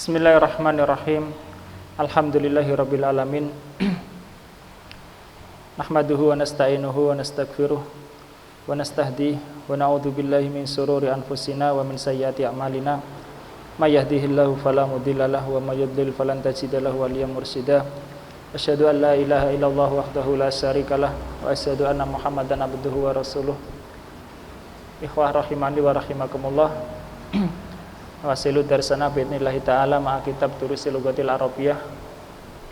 Bismillahirrahmanirrahim. Alhamdulillahirabbil alamin. Nahmaduhu wa nasta'inuhu wa nastaghfiruh wa nastahdihi wa na'udzu billahi min shururi anfusina wa min sayyiati a'malina. May yahdihillahu fala mudhillalah wa may yudhlil falan tajida lahu waliyyan mursyida. Asyhadu an la ilaha illallah wahdahu la syarikalah wa asyhadu anna Muhammadan abduhu wa rasuluh. Ikhwah rahimani wa rahimakumullah. Wasilu darsana bi'idnillahi ta'ala ma'a kitab turusi lugatil arabiyah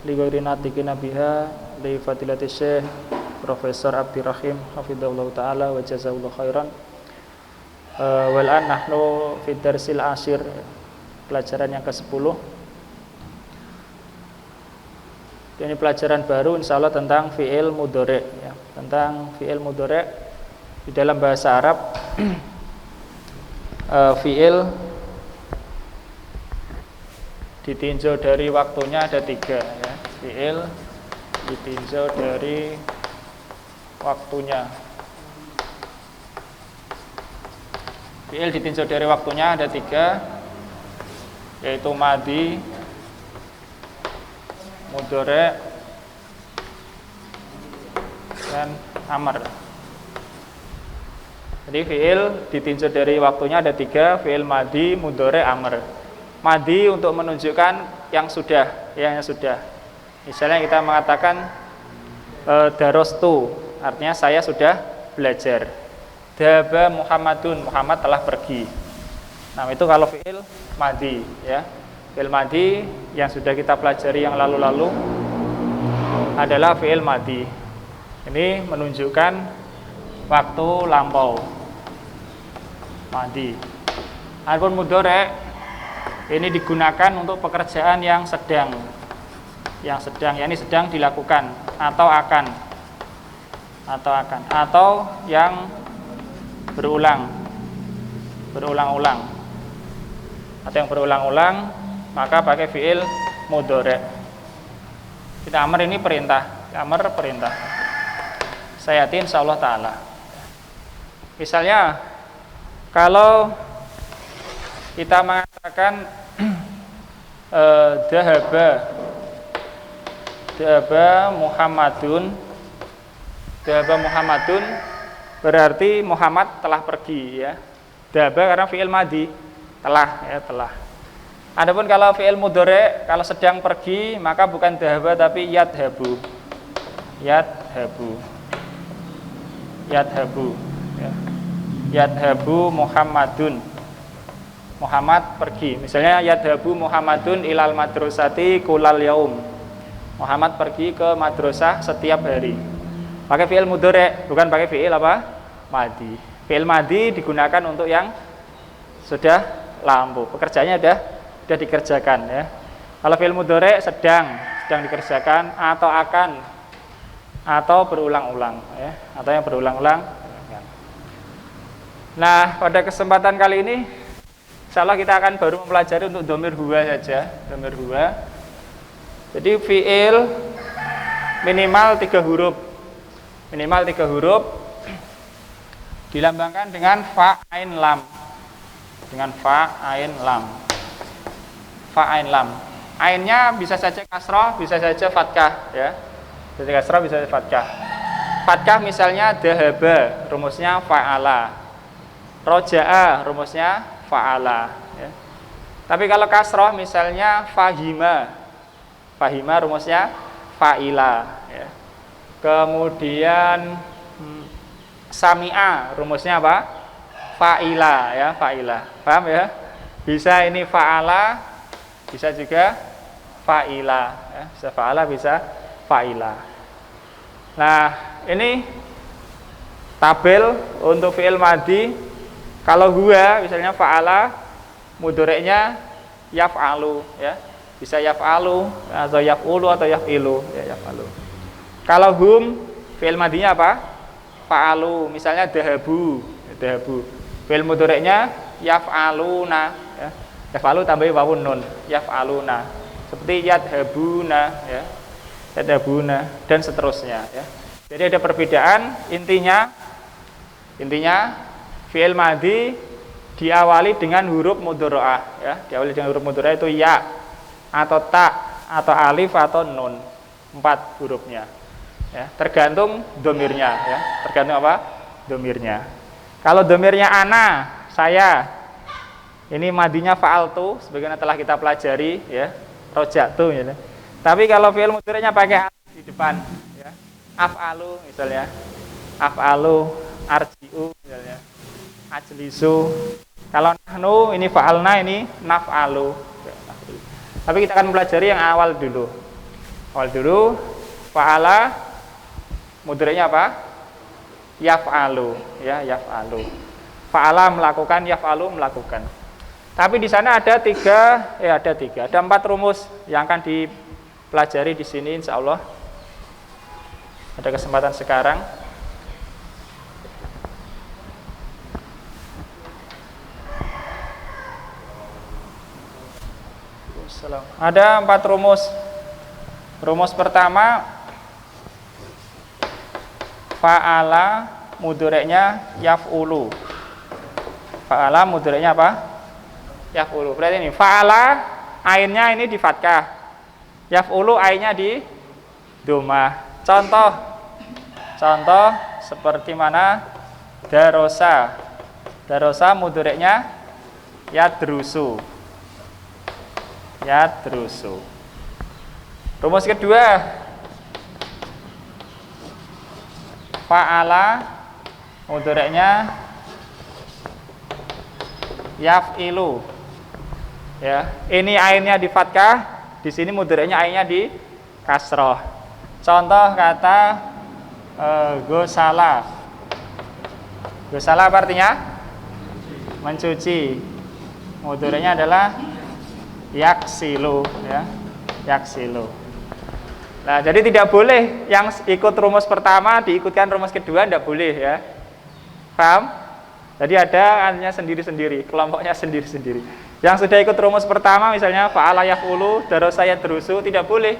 li ghairi natiqina biha li fadilati syekh Profesor Abdirrahim hafidhahullahu ta'ala wa jazahullahu khairan. Wal an nahnu fi darsil ashir, pelajaran yang ke-10. Ini pelajaran baru insyaallah tentang fi'il mudhari' ya, tentang fi'il mudhari'. Di dalam bahasa Arab fi'il ditinjau dari waktunya ada 3 ya. Fi'il ditinjau dari waktunya. Fi'il ditinjau dari waktunya ada 3, yaitu madhi, mudhari' dan amr. Jadi fi'il ditinjau dari waktunya ada 3, fi'il madhi, mudhari', amr. Madhi untuk menunjukkan yang sudah, yang sudah. Misalnya kita mengatakan darostu, artinya saya sudah belajar. Dhaba Muhammadun, Muhammad telah pergi. Nah, itu kalau fi'il madhi ya. Fi'il madhi yang sudah kita pelajari yang lalu-lalu adalah fi'il madhi. Ini menunjukkan waktu lampau. Madhi. Adapun mudhari' ini digunakan untuk pekerjaan yang sedang, yakni sedang dilakukan atau akan, atau yang berulang-ulang, maka pakai fi'il mudhari'. Kita amr ini perintah, perintah. Sayati insyaallah taala. Misalnya kalau kita mengatakan dhahaba Muhammadun, berarti Muhammad telah pergi ya. Dhahaba karena fi'il madhi, telah ya, telah. Adapun kalau fi'il mudhari' kalau sedang pergi maka bukan dhahaba tapi yadhabu ya. Yadhabu Muhammadun, Muhammad pergi. Misalnya yadhabu Muhammadun ilal madrasati kulal yaum, Muhammad pergi ke madrasah setiap hari. Pakai fi'il mudhari', bukan pakai fi'il madhi. Fi'il madhi digunakan untuk yang sudah lampau, pekerjaannya sudah dikerjakan ya. Kalau fi'il mudhari' sedang dikerjakan atau akan atau berulang-ulang ya, atau yang berulang-ulang. Nah, pada kesempatan kali ini insyaallah kita akan baru mempelajari untuk dhamir huwa saja, dhamir huwa. Jadi fi'il minimal 3 huruf. Dilambangkan dengan fa ain lam. Ainnya bisa saja kasrah, bisa saja fathah ya. Bisa kasrah, bisa fathah. Fathah misalnya dhahaba, rumusnya fa'ala. Roja'a, rumusnya fa'ala ya. Tapi kalau kasroh misalnya fahima rumusnya fa'ila ya. Kemudian sami'a rumusnya apa? Fa'ila ya, fa'ila. Paham ya? Bisa ini fa'ala, bisa juga fa'ila ya. Bisa fa'ala, bisa fa'ila. Nah, ini tabel untuk fi'il madhi. Kalau huwa misalnya fa'ala, mudhari'nya yaf'alu ya. Bisa yaf'alu atau yaf'ulu atau yaf'ilu ya, yaf'alu. Kalau hum fi'il madhinya apa? Fa'alu. Misalnya dhahabu. Fi'il mudhari'nya yaf'aluna ya. Yaf'alu tambahi wawun nun, yaf'aluna. Seperti yadhabuna ya. Yadhabuna dan seterusnya ya. Jadi ada perbedaan, intinya fi'il madhi diawali dengan huruf mudhari'ah ya, diawali dengan huruf mudhari'ah itu ya. atau ta, atau alif, atau nun. 4 hurufnya. Ya, tergantung domirnya. Ya, tergantung apa? Domirnya. Kalau domirnya ana, saya, ini madinya fa'altu, sebagaimana telah kita pelajari, ya, roja'tu. Ya. Tapi kalau fi'il mudhari'nya pakai alif di depan, ya, af'alu misalnya, af'alu, arji'u misalnya, ajlisu. Kalau nahnu ini fa'alna, ini naf'alu. Tapi kita akan mempelajari yang awal dulu. Awal dulu, fa'ala, mudhari'nya apa? Yaf'alu, ya, yaf'alu. Fa'ala melakukan, yaf'alu melakukan. Tapi di sana ada tiga, ada 4 rumus yang akan dipelajari di sini, insya Allah. Ada kesempatan sekarang. Ada 4 rumus. Rumus pertama, fa'ala mudhari'nya yaf'ulu. Fa'ala mudhari'nya apa? Yaf'ulu. Berarti ini fa'ala ainnya ini di fathah. Yaf'ulu ainnya di dhammah. Contoh seperti mana? Darosa. Darosa mudhari'nya yadrusu. Yadrusu. Rumus kedua, fa'ala mudhari'nya yaf'ilu. Ya, ini ainnya di fathah, di sini mudhari'nya ainnya di kasroh. Contoh kata gosala. Gosala apa artinya? Mencuci. Mudhari'nya adalah yaksilu, ya, yaksilu. Nah, jadi tidak boleh yang ikut rumus pertama diikutkan rumus kedua, tidak boleh, ya. Paham? Jadi ada hanya sendiri-sendiri, kelompoknya sendiri-sendiri. Yang sudah ikut rumus pertama misalnya fa'ala yaf'ulu, darosa yadrusu, tidak boleh.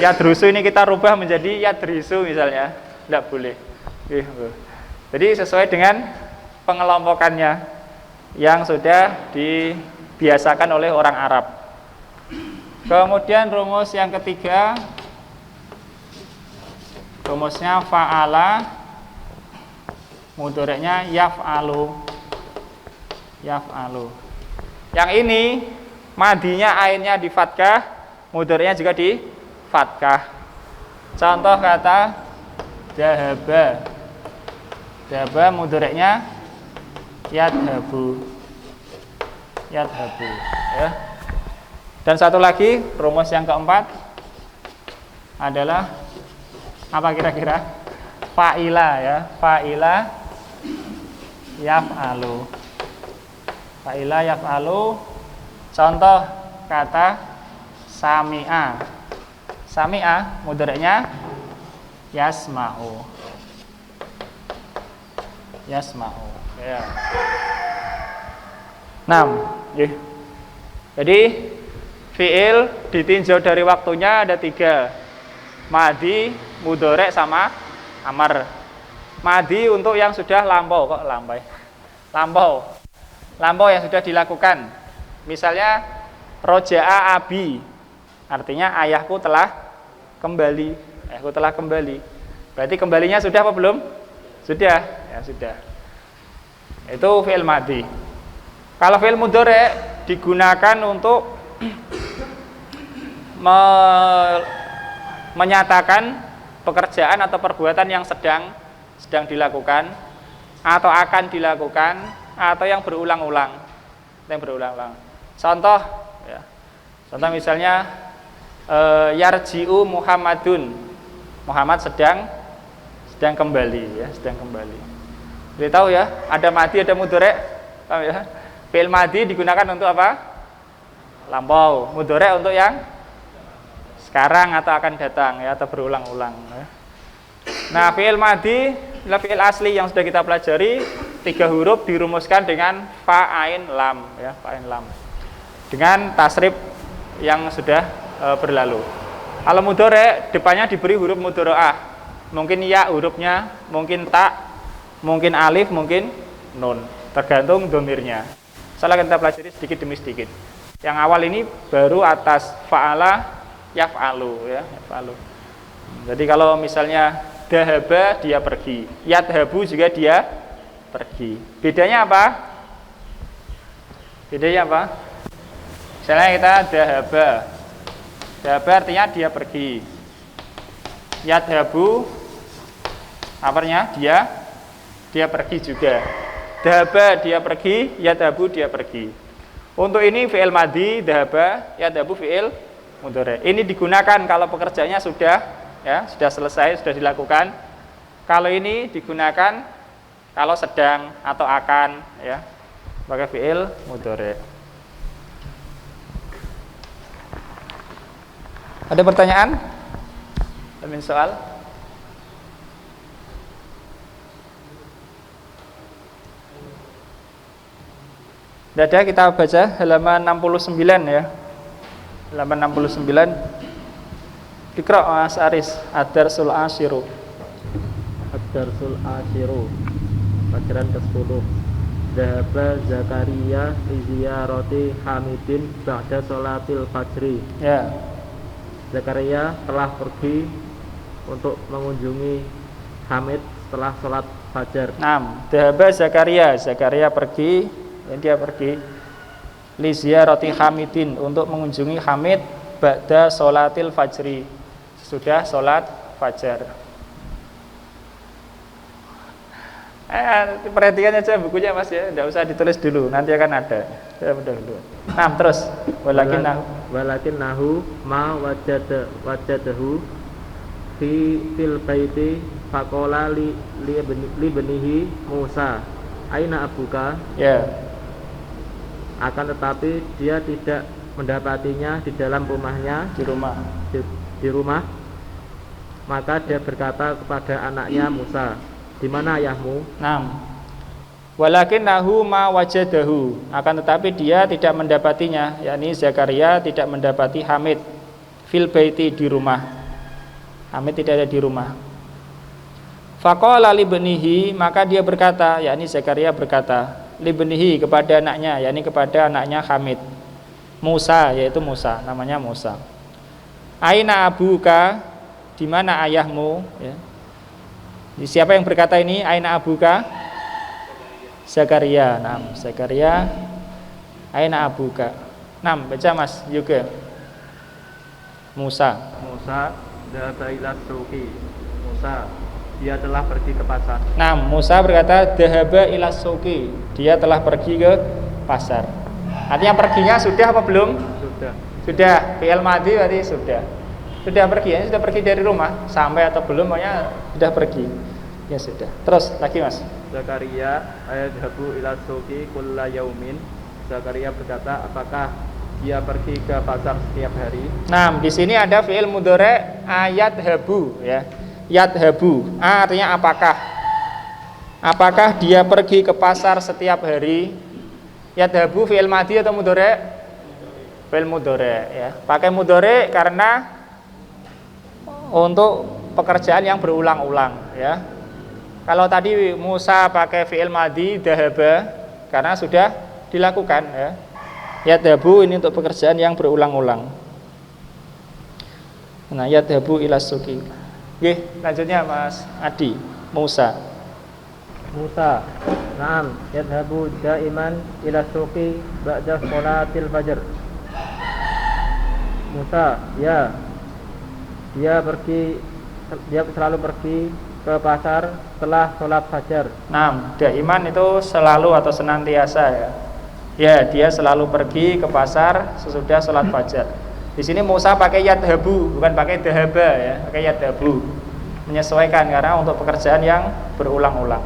Yadrusu ini kita rubah menjadi yadrisu misalnya, tidak boleh. Jadi sesuai dengan pengelompokannya yang sudah dibiasakan oleh orang Arab. Kemudian rumus yang ketiga, rumusnya fa'ala mudhari'nya yaf'alu. Yaf'alu. Yang ini madinya ainnya di fathah, mudhari'nya juga di fathah. Contoh kata dhahaba. Dhahaba mudhari'nya yadhabu. Yadhabu, ya. Dan satu lagi rumus yang keempat adalah apa kira-kira? Fa'ila, ya. Fa'ila yaf'alu. Fa'ila yaf'alu. Contoh kata sami'a. Sami'a mudhari'nya yasma'u. Yasma'u, ya. 6. Jadi fi'il ditinjau dari waktunya ada 3. Madi, mudhari' sama amar. Madi untuk yang sudah lampau, kok lambai. Lampau yang sudah dilakukan. Misalnya roja'a abi, artinya ayahku telah kembali. Ayahku telah kembali. Berarti kembalinya sudah apa belum? Sudah, ya sudah. Itu fi'il madi. Kalau fi'il mudhari' digunakan untuk menyatakan pekerjaan atau perbuatan yang sedang dilakukan atau akan dilakukan atau yang berulang-ulang. Contoh, ya. Contoh misalnya yarji'u Muhammadun. Muhammad sedang kembali, ya, sedang kembali. Jadi tahu ya, ada madi, ada mudhari'. Tahu ya? Fi'il madi digunakan untuk apa? Lampau. Mudhari' untuk yang sekarang atau akan datang, ya, atau berulang-ulang, ya. Nah, fi'il madi adalah fi'il asli yang sudah kita pelajari, 3 huruf dirumuskan dengan fa ain lam, ya, fa ain lam. Dengan tasrif yang sudah berlalu. Kalau mudhari' depannya diberi huruf mudhari'ah. Mungkin ya hurufnya, mungkin ta, mungkin alif, mungkin nun, tergantung domirnya. Salah kita pelajari sedikit demi sedikit. Yang awal ini baru atas fa'ala yaf'alu ya, yaf'alu. Jadi kalau misalnya dahaba dia pergi, yadhabu juga dia pergi. Bedanya apa? Bedanya apa? Misalnya kita dahaba. Dahaba artinya dia pergi. Yadhabu artinya dia pergi juga. Dahaba dia pergi, yadhabu dia pergi. Untuk ini fi'il madhi, dhahaba, yadhabu fi'il mudhari. Ini digunakan kalau pekerjaannya sudah selesai, sudah dilakukan. Kalau ini digunakan kalau sedang atau akan ya, pakai fi'il mudhari. Ada pertanyaan? Ada soal? Tidak ada, kita baca halaman 69 ya. Halaman 69. Dikra Mas Aris, Ad-Darsul Ashiru. Ad-Darsul Ashiru. Pelajaran ke-10. Dhahaba Zakaria ziyarati Hamidin ba'da sholatil fajri. Ya. Zakaria telah pergi untuk mengunjungi Hamid setelah sholat fajar. 6. Dhahaba Zakaria, Zakaria pergi. Dia pergi li ziyarati Hamidin untuk mengunjungi Hamid ba'da sholatil fajri, sudah sholat fajar. Perhatikan aja bukunya Mas ya, tidak usah ditulis dulu, nanti akan ada. Dulu. Nah, terus walakin nahu ma wajadahu fil baiti faqala li benihi Musa aina abuka. Ya. Akan tetapi dia tidak mendapatinya di dalam rumahnya, di rumah. Maka dia berkata kepada anaknya Musa, di mana ayahmu? 6. Walakin nahu ma wajadahu, akan tetapi dia tidak mendapatinya, yakni Zakaria tidak mendapati Hamid fil baiti, di rumah. Hamid tidak ada di rumah. Faqala li benihi, maka dia berkata, yakni Zakaria berkata libnihi, kepada anaknya, yakni kepada anaknya Hamid, Musa, yaitu Musa, namanya Musa. Aina abuka, di mana ayahmu ya. Siapa yang berkata ini? Aina abuka? Zakaria. 6. Zakaria, aina abuka. 6. Baca Mas juga. Musa dhahaba ila suqi. Musa, dia telah pergi ke pasar. Nah, Musa berkata dhahaba ila suqi, dia telah pergi ke pasar. Artinya perginya sudah apa belum? Sudah. Fi'il madhi berarti sudah. Sudah pergi, ya, sudah pergi dari rumah. Sampai atau belum, pokoknya sudah pergi. Ya sudah. Terus lagi Mas. Zakaria ayadhabu ila suqi kulla yaumin. Zakaria berkata, apakah dia pergi ke pasar setiap hari? Nah, di sini ada fi'il mudhari ayadhabu ya. Yadhabu, artinya apakah? Apakah dia pergi ke pasar setiap hari? Yadhabu fi'il madhi atau mudhari? Fi'il mudhari ya. Pakai mudhari karena untuk pekerjaan yang berulang-ulang ya. Kalau tadi Musa pakai fi'il madhi dhahaba karena sudah dilakukan ya. Yadhabu ini untuk pekerjaan yang berulang-ulang. Nah, yadhabu ila suqi. Oke, lanjutnya Mas Adi, Musa. Naam, yadhabu daiman ila suqi ba'da sholatil fajr. Musa, ya. Dia selalu pergi ke pasar setelah sholat fajar. Nah, daiman itu selalu atau senantiasa ya. Ya, dia selalu pergi ke pasar sesudah sholat fajar. Di sini Musa pakai yadhabu, bukan pakai dhahaba ya, pakai yadhabu. Menyesuaikan karena untuk pekerjaan yang berulang-ulang.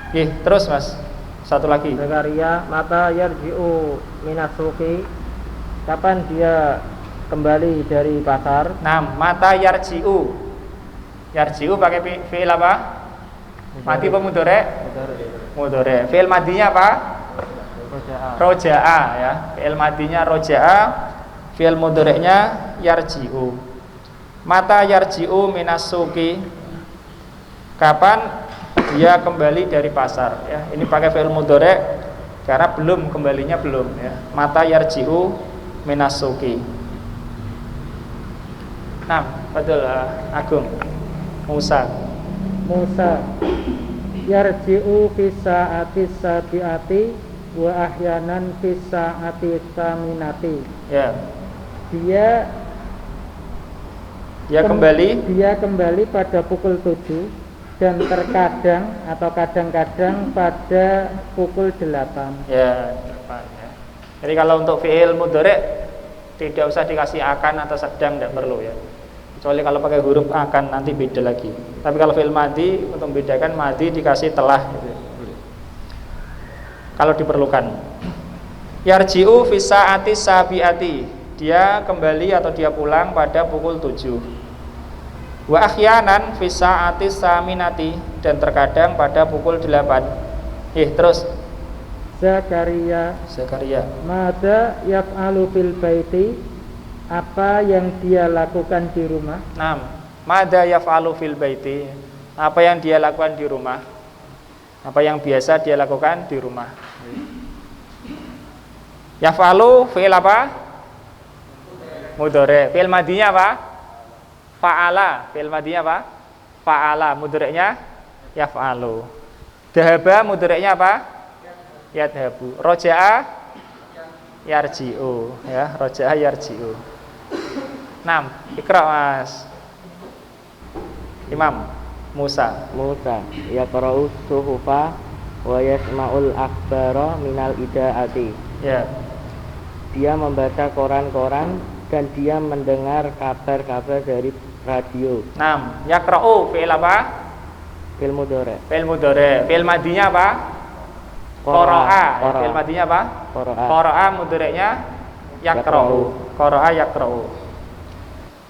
Oke, terus Mas. Satu lagi. Zakaria mata yarji'u minasuki. Kapan dia kembali dari pasar? Nah, mata yarji'u. Yarji'u pakai fi'il apa? Mati apa mudhari? Mudhari. Fi'il madinya apa? Roja'a ya. Fi'il madinya roja'a. Fi'il mudhari'nya yarji'u. Mata yarji'u minasuki, kapan dia kembali dari pasar ya. Ini pakai fi'il mudhari', karena belum, kembalinya belum ya. Mata yarji'u minasuki. Nah, betul Agung. Musa yarji'u fi sa'ati sabi'ati wa ahyanan fi sa'ati saminati. Ya. Dia kembali pada pukul 7 dan terkadang atau kadang-kadang pada pukul 8. Ya, 8 ya. Jadi kalau untuk fi'il mudhari' tidak usah dikasih akan atau sedang, tidak perlu ya. Kecuali kalau pakai huruf akan nanti beda lagi. Tapi kalau fi'il madhi, untuk membedakan madhi dikasih telah gitu. Kalau diperlukan. Yarji'u fi sa'ati sabi'ati. Dia kembali atau dia pulang pada pukul 7. Wa akhyanan fi sa'ati saminati, dan terkadang pada pukul 8. Terus Zakaria mada yaf'alu fil baiti, apa yang dia lakukan di rumah. Mada yaf'alu fil baiti, apa yang dia lakukan di rumah, apa yang biasa dia lakukan di rumah. Yaf'alu fi'il apa? Mudhari'. Fi'il madhinya apa? Fa'ala. Fi'il madhinya apa? Fa'ala. Mudhari'nya yaf'alu. Dhahaba mudhari'nya apa? Yadhabu. Roja'a yarji'u ya, roja'a yarji'u. 6. Ikra Mas. Imam Musa yaqra'u suhufa wa yasma'ul akhbara minal ida'ati. Ya. Dia membaca koran-koran dan dia mendengar kabar-kabar dari radio. 6. Yaqra'u fi'il apa? Fi'il mudhari'. Fi'il madhinya apa? Qara'a. Fi'il madhinya apa? Qara'a mudhari'nya yaqra'u. Qara'a yaqra'u.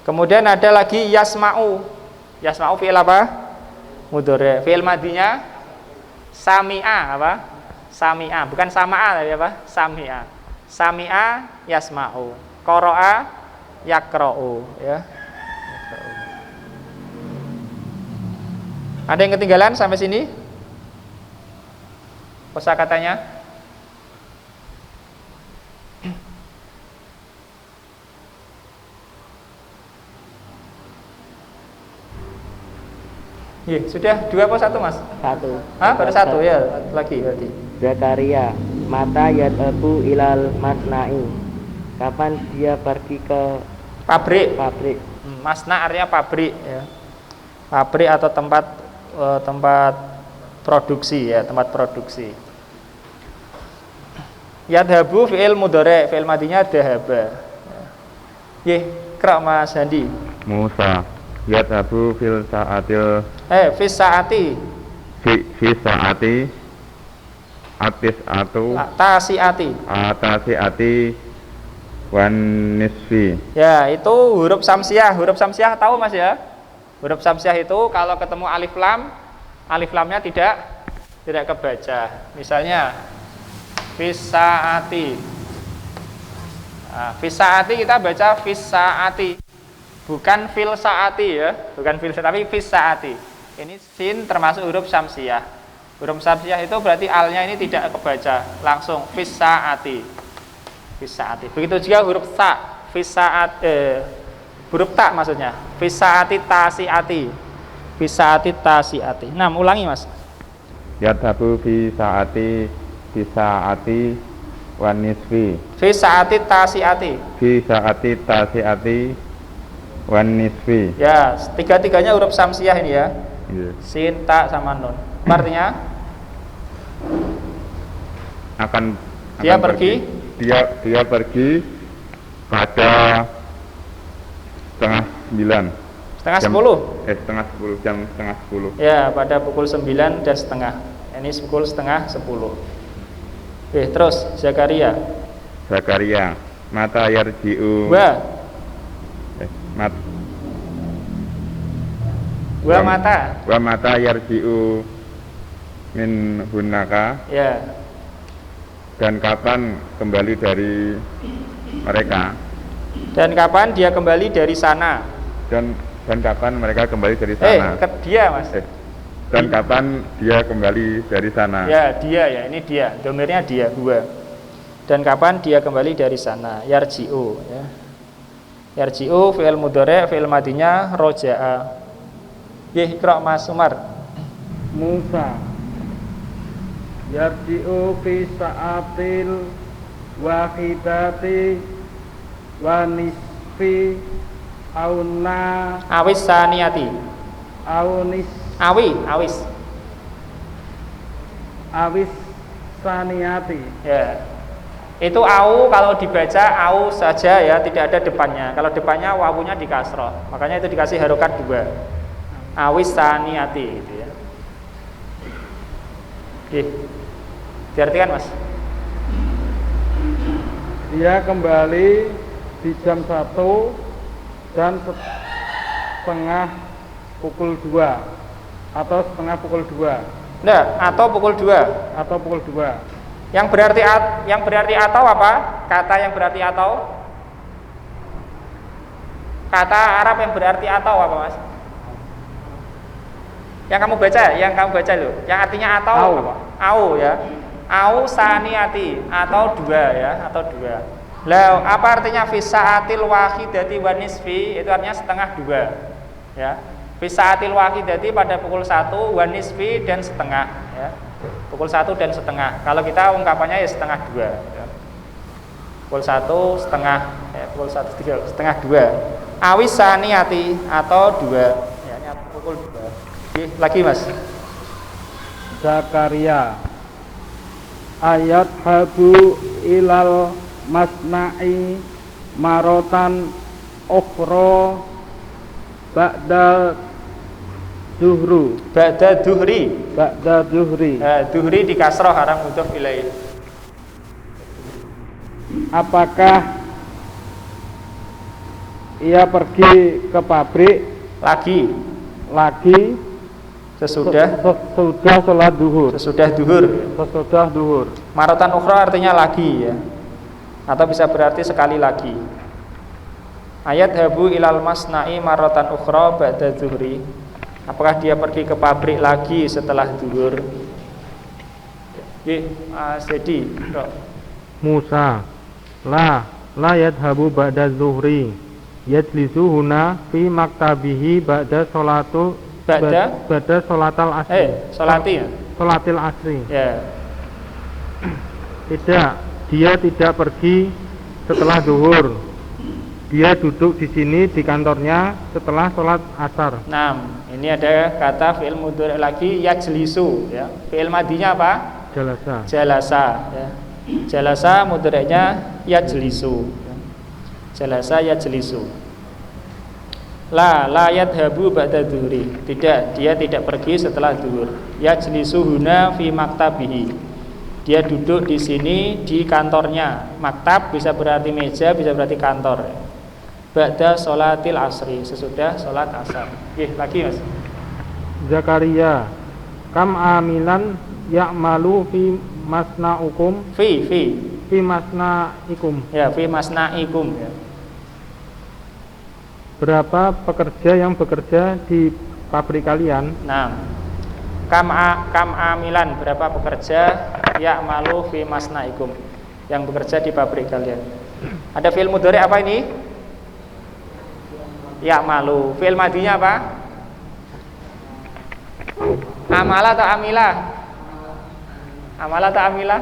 Kemudian ada lagi yasma'u. Yasma'u fi'il apa? Mudhari'. Fi'il madhinya sami'a apa? Sami'a, bukan sama'a tadi apa? Sami'a. Sami'a yasma'u. Qara'a yaqra'u ya. Ada yang ketinggalan sampai sini? Kosakatanya? Sudah 2 apa 1 Mas? 1. Baru 1 ya, lagi berarti. Zakaria mata yadhabu ilal masna'i, kapan dia pergi ke pabrik. Masna artinya pabrik ya. Pabrik atau tempat produksi ya, tempat produksi. Yadhabu fi'il mudhari', fi'il madhinya dhahaba. Qra Mas Handi. Musa yadhabu fil sa'atil Fis sa'ati. Fi sa'ati atis atu tasiati wan nisfi. Ya, itu huruf samsiah. Huruf samsiah tahu Mas ya? Huruf samsiah itu kalau ketemu alif lamnya tidak kebaca. Misalnya fis sa'ati. Fis sa'ati kita baca fis sa'ati. Bukan fil sa'ati ya, bukan fil tapi fis sa'ati. Ini sin termasuk huruf samsiah. Huruf samsiah itu berarti alnya ini tidak kebaca, langsung fis sa'ati. Fis sa'ati. Begitu juga huruf sa, fis sa'at huruf ta maksudnya. Fis sa'ati tasiati. Fis sa'ati tasiati. Nah, ulangi Mas. Yadhabu fi sa'ati wan nisfi. Fi sa'ati tasiati. Fi sa'ati tasiati wan nisfi. Ya, tiga-tiganya huruf samsiah ini ya. Iya. Sin, ta sama nun. Artinya dia pergi pada setengah 9. Setengah 10. Jam setengah 10. Ya, pada pukul 9 dan setengah. Ini pukul setengah 10. Terus Zakaria mata yarji'u wa mata yarji'u min hunaka. Ya. Dan kapan kembali dari mereka? Dan kapan dia kembali dari sana? Dan kapan mereka kembali dari sana? Dia Mas. Dan kapan dia kembali dari sana? Ya, dia ya, ini dia. Domirnya dia, huwa. Dan kapan dia kembali dari sana? Yarji'u ya. Yarji'u fi'il mudhari', fi'il madinya roja'a. Nggih, Iqra Mas Umar. Musa yarji'u fi sa'atil wahidati wa nisfi auna Awis saniyati. aunis Awis. awis saniyati. Ya. Itu au kalau dibaca au saja ya, tidak ada depannya. Kalau depannya wawunya di kasroh. Makanya itu dikasih harokat 2. Awis saniyati gitu ya. Oke. Diartikan, Mas. Dia kembali di jam 1 dan setengah pukul 2 atau setengah pukul 2 Nah, atau pukul 2. atau pukul 2. Yang berarti atau apa? Kata yang berarti atau? Kata Arab yang berarti atau apa, Mas? Yang kamu baca loh. Yang artinya atau Au. apa? Au ya. Au saniyati atau 2 ya, atau 2. Lah, apa artinya fisaatil wahidati wa nisfi? Itu artinya setengah 2. Ya. Fisaatil wahidati pada pukul 1 wa nisfi dan setengah ya. Pukul 1 dan setengah. Kalau kita ungkapannya ya setengah 2 ya. Pukul 1 setengah ya, pukul 1 setengah 2. Awis saniyati atau 2 ya, ini pukul 2. Oke, lagi Mas. Zakaria ayat habu ilal masna'i marotan ukhra ba'da zuhru Ba'da duhri. Duhri di kasroh haram mudhof ilaih. Apakah ia pergi ke pabrik Lagi sesudah sholat duhur? sesudah duhur. Marotan ukhra artinya lagi ya. Atau bisa berarti sekali lagi. Ayat habu ilal masna'i marotan ukhra ba'da zuhri. Apakah dia pergi ke pabrik lagi setelah duhur? Jadi Musa la yadhabu ba'da zuhri yajlisu huna fi maktabihi ba'da sholatal asri. Sholatil asri. Ya. Tidak, dia tidak pergi setelah zuhur. Dia duduk di sini di kantornya setelah sholat asar. Nah, ini ada kata fi'il mudhari' lagi yajlisu ya. Fi'il madinya apa? Jalasa ya. Jalasa mudhari'nya yajlisu. Jalasa yajlisu. La yadhabu ba'da dhuhri. Tidak, dia tidak pergi setelah zuhur. Yajlisu huna fi maktabihi. Dia duduk di sini di kantornya. Maktab bisa berarti meja, bisa berarti kantor. Ba'da sholatil asri, sesudah sholat asar. Lagi Mas. Zakaria kam amilan ya'malu fi masna'ukum fi masna'ikum. Ya, fi masna'ikum ya. Berapa pekerja yang bekerja di pabrik kalian? Nah, kam amilan, berapa pekerja ya'malu fi masna'ikum, yang bekerja di pabrik kalian. Ada fi'il mudhari' apa ini? Ya'malu. Fi'il madinya apa? Amala atau amila? Amala atau amila?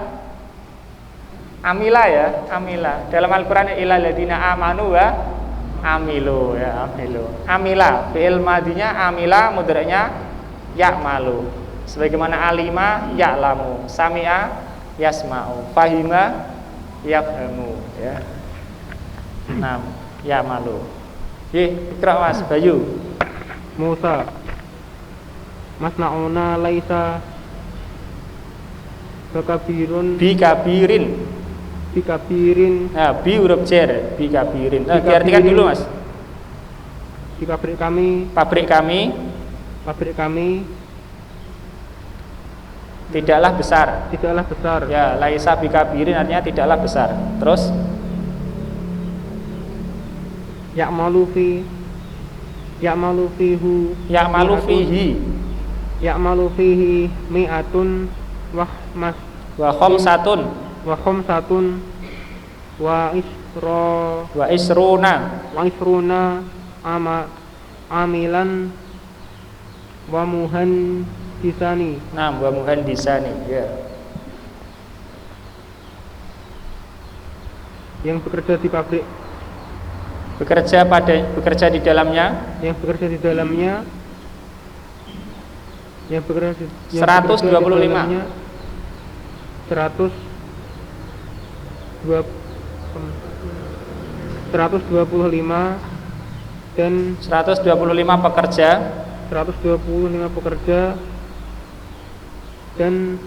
Amila ya, amila. Dalam Al-Qur'an ilal ladina amanu wa amilu ya, amilu. Amila, fi'il madinya amila, mudhari'nya ya'malu. Sebagaimana alima ya'lamu, sami'a yasma'u, fahima yafhamu ya. Nah, ya'malu. Iqra Mas Bayu. Musa masna'una laisa bikabirin. Nah, bi huruf jar, bikabirin. Nah, diartikan dulu Mas. Di pabrik kami tidaklah besar. Ya, laisa bikabirin artinya tidaklah besar. Terus ya'malu fihi ya'malu fihi mi'atun wa mas Wa khamsatun wa khamsatun wa isra wa isruna. wa isruna amilan wa muhandisani. Nah, wa muhandisani, ya. Yang bekerja di pabrik, Bekerja di dalamnya yang bekerja di dalamnya, yang bekerja di 125. 125 dan 125 pekerja 125 pekerja dan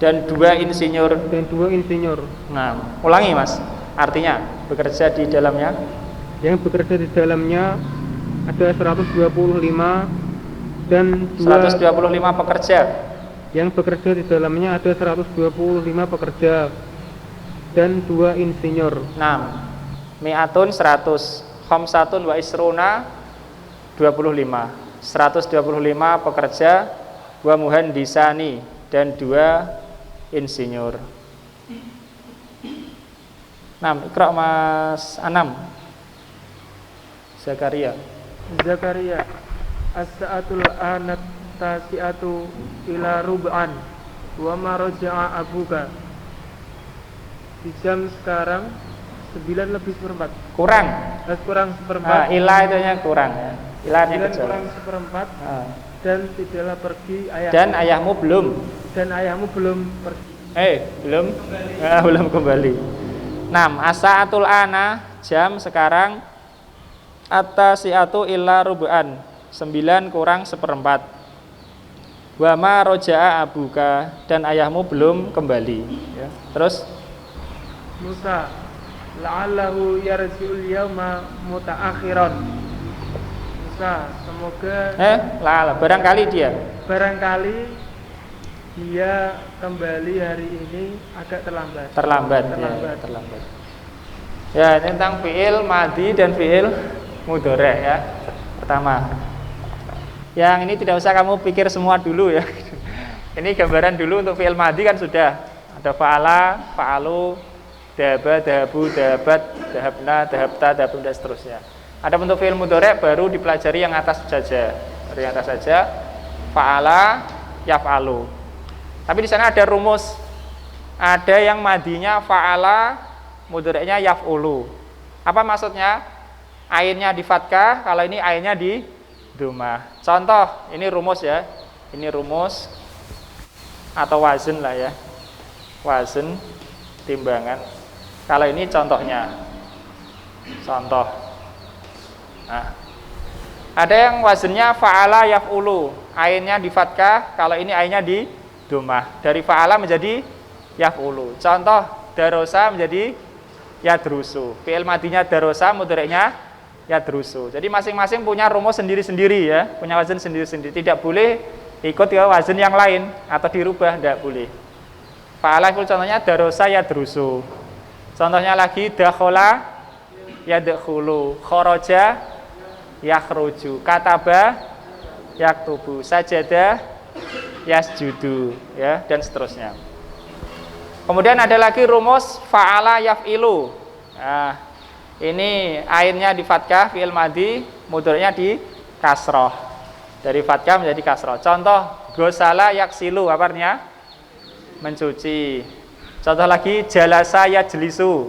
2 insinyur. 2 insinyur. Nah, ulangi Mas. Artinya bekerja di dalamnya, Yang bekerja di dalamnya ada 125 dan 125 pekerja. yang bekerja di dalamnya ada 125 pekerja dan 2 insinyur. 6. Mi'atun 100, khamsatun wa isruna 25. 125 pekerja, wa muhandisani dan 2 insinyur. 6. Iqra Mas Anam. Zakaria. Zakaria, as-sa'atul anat tasi'atu ila rub'an wa ma raja'a abuka. Di jam sekarang 9 lebih seperempat. Kurang. Kurang seperempat. Ila itunya kurang ya. Ilahnya 9 kecil. kurang seperempat. Ah. Dan tidaklah pergi ayahmu. Dan ayahmu belum. Dan ayahmu belum pergi. Belum. Belum kembali. 6. As-sa'atul ana, jam sekarang, at-tasi'atu illa rubu'an, 9 kurang seperempat. Wa ma roja'a abuka, dan ayahmu belum kembali ya. Terus Musa, la'allahu yarji'ul yawma muta'akhiran. Musa, semoga barangkali dia kembali hari ini agak terlambat. Terlambat. Ya, ini tentang fi'il madhi dan fi'il mudhari' ya. Pertama, yang ini tidak usah kamu pikir semua dulu ya. Ini gambaran dulu untuk fi'il madhi kan sudah ada fa'ala, fa'alu, dahaba, dahabu, dahabat, dahabna, dahabta, dahabun dan seterusnya. Ada bentuk fi'il mudhari' baru dipelajari yang atas saja. Dari yang atas saja, fa'ala, yaf'alu. Tapi di sana ada rumus. Ada yang madhinya fa'ala, mudhari'nya yaf'ulu. Apa maksudnya? Ainnya di fathah, kalau ini ainnya di dhammah. Contoh, ini rumus ya. Ini rumus atau wazn lah ya. Wazn, timbangan. Kalau ini contohnya. Contoh. Nah, ada yang wazennya fa'ala yaf'ulu, ainnya di fathah, kalau ini ainnya di dhammah. Dari fa'ala menjadi yaf'ulu. Contoh, darosa menjadi yadrusu. Fi'il madinya darosa, mudhari'nya yadrusu. Jadi masing-masing punya rumus sendiri-sendiri ya, punya wazan sendiri-sendiri. Tidak boleh ikut ke wazan yang lain atau dirubah, tidak boleh. Fa'ala itu contohnya darosa yadrusu. Contohnya lagi dakhola yadkhulu, kharaja yakhruju, kataba yaktubu, sajada yasjudu ya, dan seterusnya. Kemudian ada lagi rumus fa'ala yaf'ilu. Nah, ini ainnya di fathah, fi'il madhi, mudhari'nya di kasroh. Dari fathah menjadi kasroh. Contoh, gosala yaksilu, apa artinya? Mencuci. Contoh lagi, jalasa yajlisu,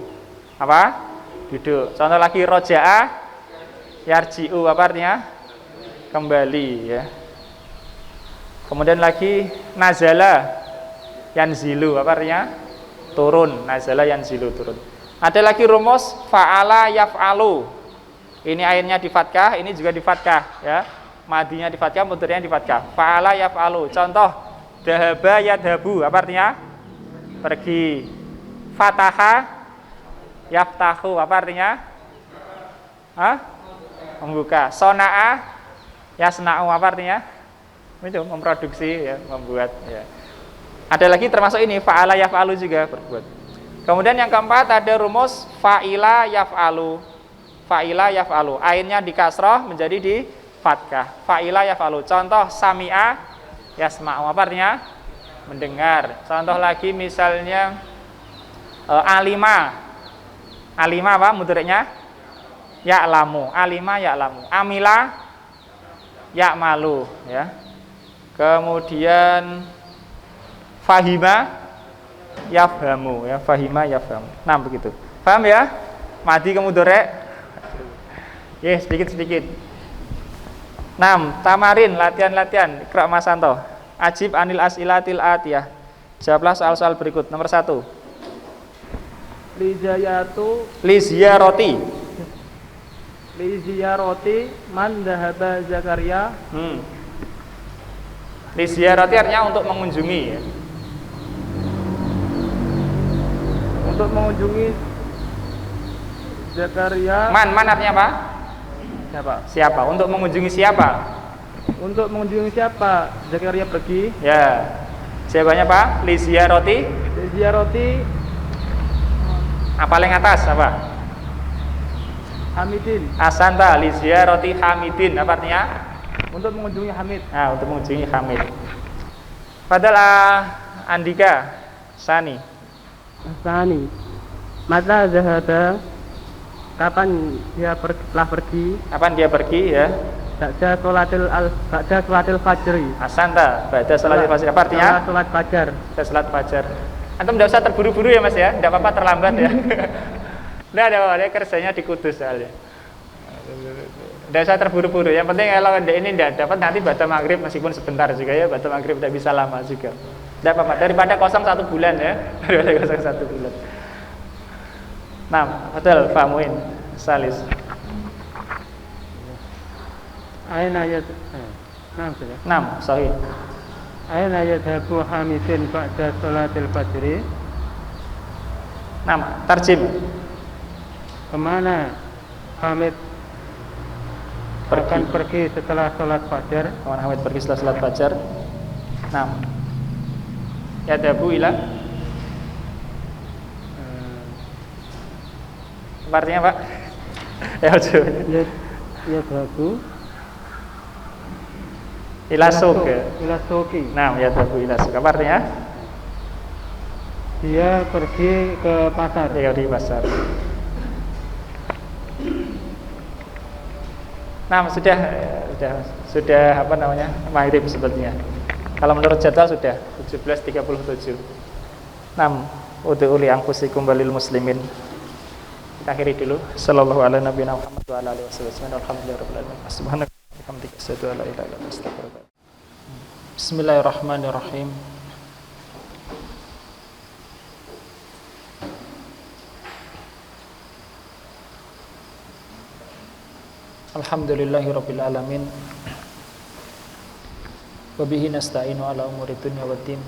apa? Duduk. Contoh lagi, roja'a yarji'u, apa artinya? Kembali ya. Kemudian lagi, nazala yanzilu, apa artinya? Turun. Nazala yanzilu, turun. Ada lagi rumus fa'ala yaf'alu. Ini ainnya di fathah, ini juga di fathah ya. Madinya di fathah, mudhari'nya di fathah. Fa'ala yaf'alu. Contoh, dahaba yadhabu, apa artinya? Pergi. Fataha yaftahu, apa artinya? Membuka. Sona'a yasna'u, apa artinya? Itu memproduksi ya, membuat ya. Ada lagi termasuk ini fa'ala yaf'alu juga, berbuat. Kemudian yang keempat ada rumus fa'ila yaf'alu. Fa'ila yaf'alu. Ainnya di kasroh menjadi di fathah. Fa'ila yaf'alu. Contoh sami'a Yasma'u apa artinya? Mendengar. Contoh lagi misalnya alima. Alima apa mudhari'nya? Ya'lamu. Alima ya'lamu. Amila ya'malu ya. Kemudian fahima yafhamu ya, fahima yafhamu. Nah, begitu. Paham ya? Madi ke mudhari'. Ya, sedikit-sedikit. 6. Tamarin, latihan-latihan. Iqra Mas Santo. Ajib anil as'ilatil atiyah. Jawablah soal-soal berikut. Nomor 1. Li ziyarati man dhahaba Zakaria. Li ziyarati artinya untuk mengunjungi ya. Untuk mengunjungi Zakaria. Man artinya apa? Siapa? Untuk mengunjungi siapa? Untuk mengunjungi siapa? Zakaria pergi. Ya. Jawabannya apa? Li ziyarati. Apa paling atas apa? Hamidin. Asanta li ziyarati Hamidin. Apa artinya? Untuk mengunjungi Hamid. Nah, untuk mengunjungi Hamid. Padahal Andika Sani. Mata zahaba. Kapan dia telah pergi? Kapan dia pergi ya? Ba'da sholatil fajri. Asanta, ba'da sholatil fajri. Apa artinya? Sholat fajar. Sholat fajar. Antum tidak usah terburu-buru ya Mas ya, tidak apa-apa terlambat ya. Tidak ada apa-apa, dia kerjanya di Kudus soalnya. Tidak usah terburu-buru. Yang penting kalau ini tidak dapat nanti baca maghrib meskipun sebentar juga ya, baca maghrib tidak bisa lama juga. Tidak apa-apa, daripada kosong 1 bulan ya, daripada kosong 1 bulan. Nah, betul Pak Muin Salis. Aina ayat 6, sahih. Aina yadhabu Hamidin ba'da sholatil fajri. 6, tarjim. Kemana Hamid akan pergi setelah sholat fajar? Kemana Hamid pergi setelah sholat fajar? 6. Yadhabu ila. Artinya Pak? Ya yadhabu ila suq. Nah, yadhabu ila suq. Apa artinya? Dia pergi ke pasar. Dia di pasar. Nah, sudah apa namanya? Maghrib sebetulnya. Kalau menurut jadwal sudah 17.37. 6. Ud'uli anfusikum walil muslimin. Kita akhiri dulu. Sallallahu ala nabiyina Muhammad wa ala alihi wasallam. Alhamdulillahirabbil alamin. Subhanaka wa bihamdika asyhadu an la ilaha illa anta astaghfiruka. Bismillahirrahmanirrahim. Alhamdulillahirabbil alamin. Wa bihi nasta'inu ala umuri dunya waddin.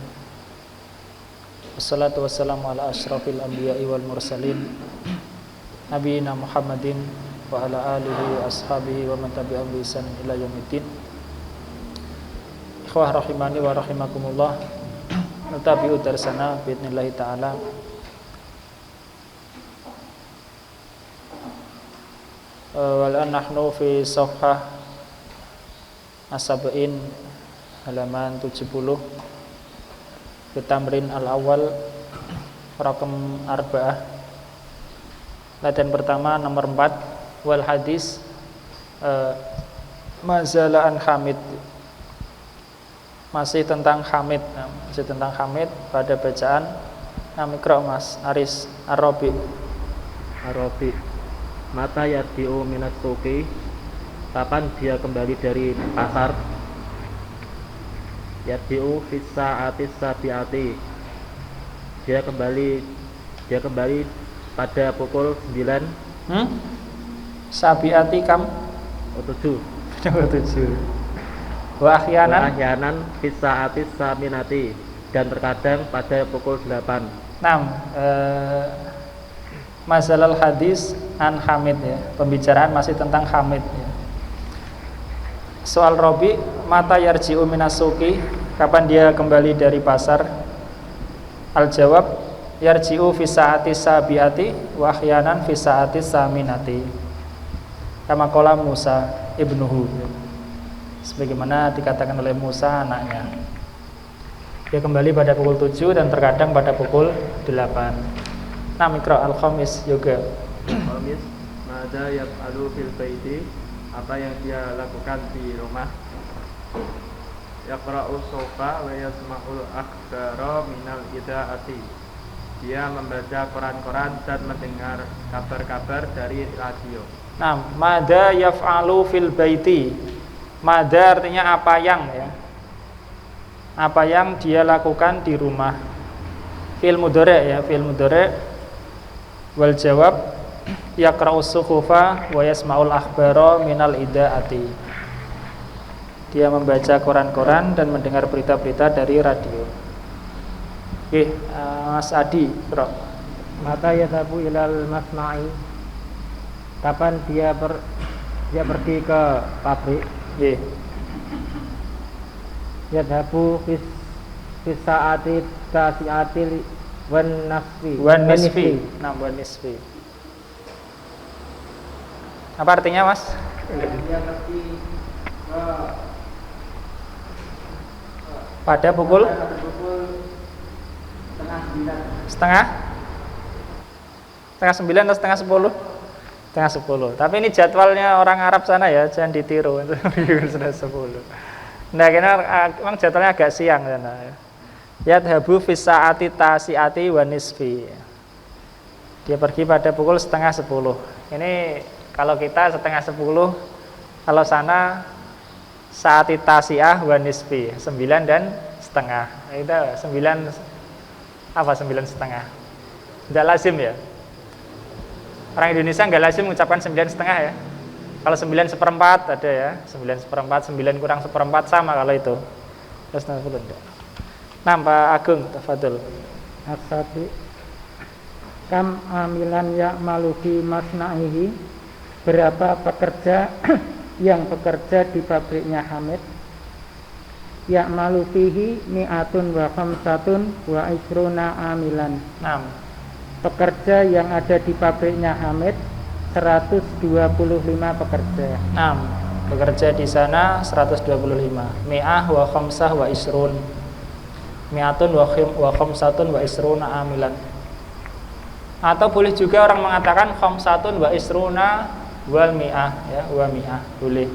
Wassalatu wassalamu ala asyrafil anbiya'i wal mursalin. Nabiyina Muhammadin wa ala alihi wa ashabihi wa man tabi'ahum bi ihsan ila yaumiddin. Ikhwah rahimani wa rahimakumullah. Natabi'u darsana bi'idnillahi ta'ala. Wal nahnu fi safhah as-sab'in halaman 70 Tamrin al-awwal rakam 4. Latihan pertama nomor 4 wal hadis mazala an Hamid. Masih tentang Hamid pada bacaan Namikro Mas Aris Arabi. Mata yadbi'u minas suqi. Kapan dia kembali dari pasar? Yadbi'u fis sa'atis sabi'ati. Dia kembali pada pukul 9. Sabi'ati kam 7. Wa ahyanan fis sa'atis saminati. Dan terkadang pada pukul 8. 6. Masalah hadis an Hamid ya. Pembicaraan masih tentang Hamid ya. Soal Robi, mata yarji'u minas suqi. Kapan dia kembali dari pasar? Al-jawab yarji'u fi sa'ati sabiati wa ahyanan fi sa'ati saminati. Kama qala Musa ibnuhu. Sebagaimana dikatakan oleh Musa anaknya. Dia kembali pada pukul 7 dan terkadang pada pukul 8. Nah, mikro al-khamis yoga. Al-khamis, mada yaf'alu fil baiti, apa yang dia lakukan di rumah. Yaqra'u sofa wa yasma'ul akhbara minal idaati. Dia membaca koran-koran dan mendengar kabar-kabar dari radio. Nah, mada yaf'alu fil baiti. Mada artinya apa yang, ya. Apa yang dia lakukan di rumah. Fi'il mudhari', ya, fi'il mudhari'. Wal jawab yaqra'u suhufa wa yasma'ul akhbara minal idaati. Dia membaca koran-koran dan mendengar berita-berita dari radio. Oke, Mas Adi, bro. Mata yadhabu ilal masna'i, kapan dia pergi ke pabrik. Nggih. Yadhabu fis sa'ati tasi'atil wan nasfi. Wan nisfi. Nah, wan nisfi. Apa artinya, Mas? Dia pergi ke Pada pukul setengah 9 atau setengah 10? Setengah 10. Tapi ini jadwalnya orang Arab sana ya, jangan ditiru. Setengah 10. Nah, karena memang jadwalnya agak siang sana. Yadhabu fis sa'ati tasi'ati wa nisfi. Dia pergi pada pukul setengah 10. Ini kalau kita setengah 10, kalau sana saati tasi'ah wa nisfi, 9 dan setengah. Itu 9 apa 9 setengah? Tidak lazim ya. Orang Indonesia nggak lazim mengucapkan 9 setengah ya. Kalau 9 seperempat ada ya, 9 seperempat, 9 kurang seperempat sama kalau itu. Terus enggak. Nah, Pak Agung, tafadhol. As-sabi kam amilan ya'malu fi masna'ihi, berapa pekerja yang bekerja di pabriknya Hamid. Ya'malu fihi mi'atun wa khamsatun wa isruna amilan. 6. Pekerja yang ada di pabriknya Hamid 125 pekerja. 6. Bekerja di sana 125. Mi'ah wa khamsah wa isrun. Mi'atun wa khamsatun wa isruna amilan. Atau boleh juga orang mengatakan khamsatun wa isruna wal mi'ah, ya, wa mi'ah boleh.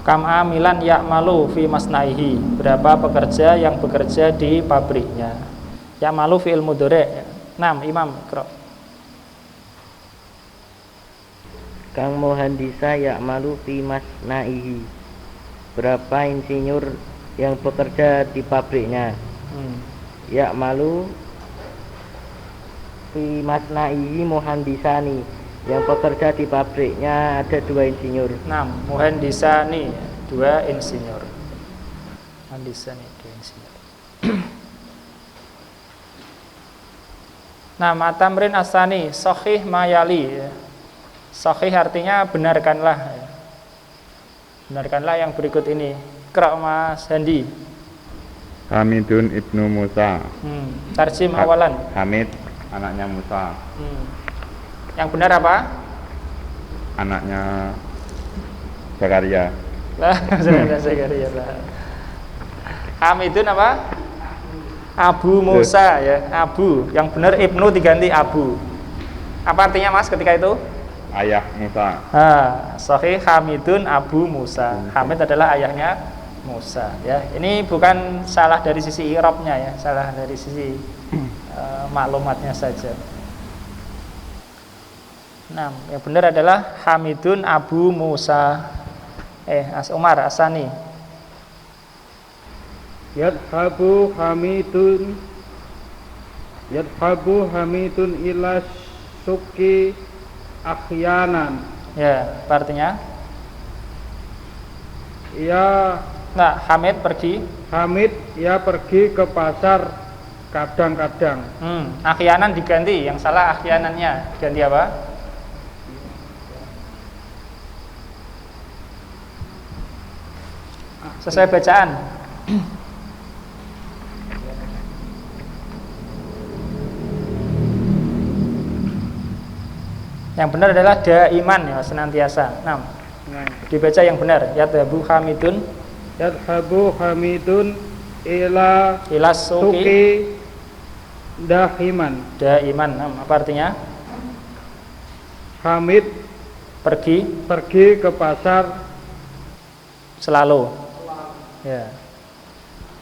Kam amilan ya'malu fi masnaihi, berapa pekerja yang bekerja di pabriknya. Ya'malu fi'il mudhari'. 6. Imam Iqra. Kang muhandisa ya'malu fi masnaihi, berapa insinyur yang bekerja di pabriknya. Ya'malu fi masnaihi muhandisani, yang bekerja di pabriknya ada 2 insinyur. 6. Muhandisani, 2 insinyur. Muhandisani, 2 insinyur. Nah, matamrin asani sahih mayali. Sahih artinya benarkanlah. Benarkanlah yang berikut ini. Qra' Mas Handi. Hamidun ibnu Musa. Tarjim awalan. Hamid anaknya Musa. Yang benar apa? Anaknya Zakaria. Lah, Zakaria lah. Hamidun apa? Abu Musa ya, Abu. Yang benar Ibnu diganti Abu. Apa artinya Mas ketika itu? Ayah Musa. Sahih Hamidun Abu Musa. Hamid adalah ayahnya Musa ya. Ini bukan salah dari sisi i'rabnya ya, salah dari sisi maklumatnya saja. Nah, yang benar adalah Hamidun Abu Musa. As Umar Asani. Yadhabu Hamidun ila suki akhyanan. Ya, apa artinya? Ya, nah, Hamid pergi. Hamid ya pergi ke pasar kadang-kadang. Akhyanan diganti, yang salah akhyanannya diganti apa? Sesuai bacaan. Yang benar adalah daiman ya, senantiasa. 6. Dibaca yang benar. Yadhabu Hamidun Yadhabu Hamidun ila Ilas suki suki dahiman. daiman. Apa artinya? Hamid Pergi pergi ke pasar selalu. Ya.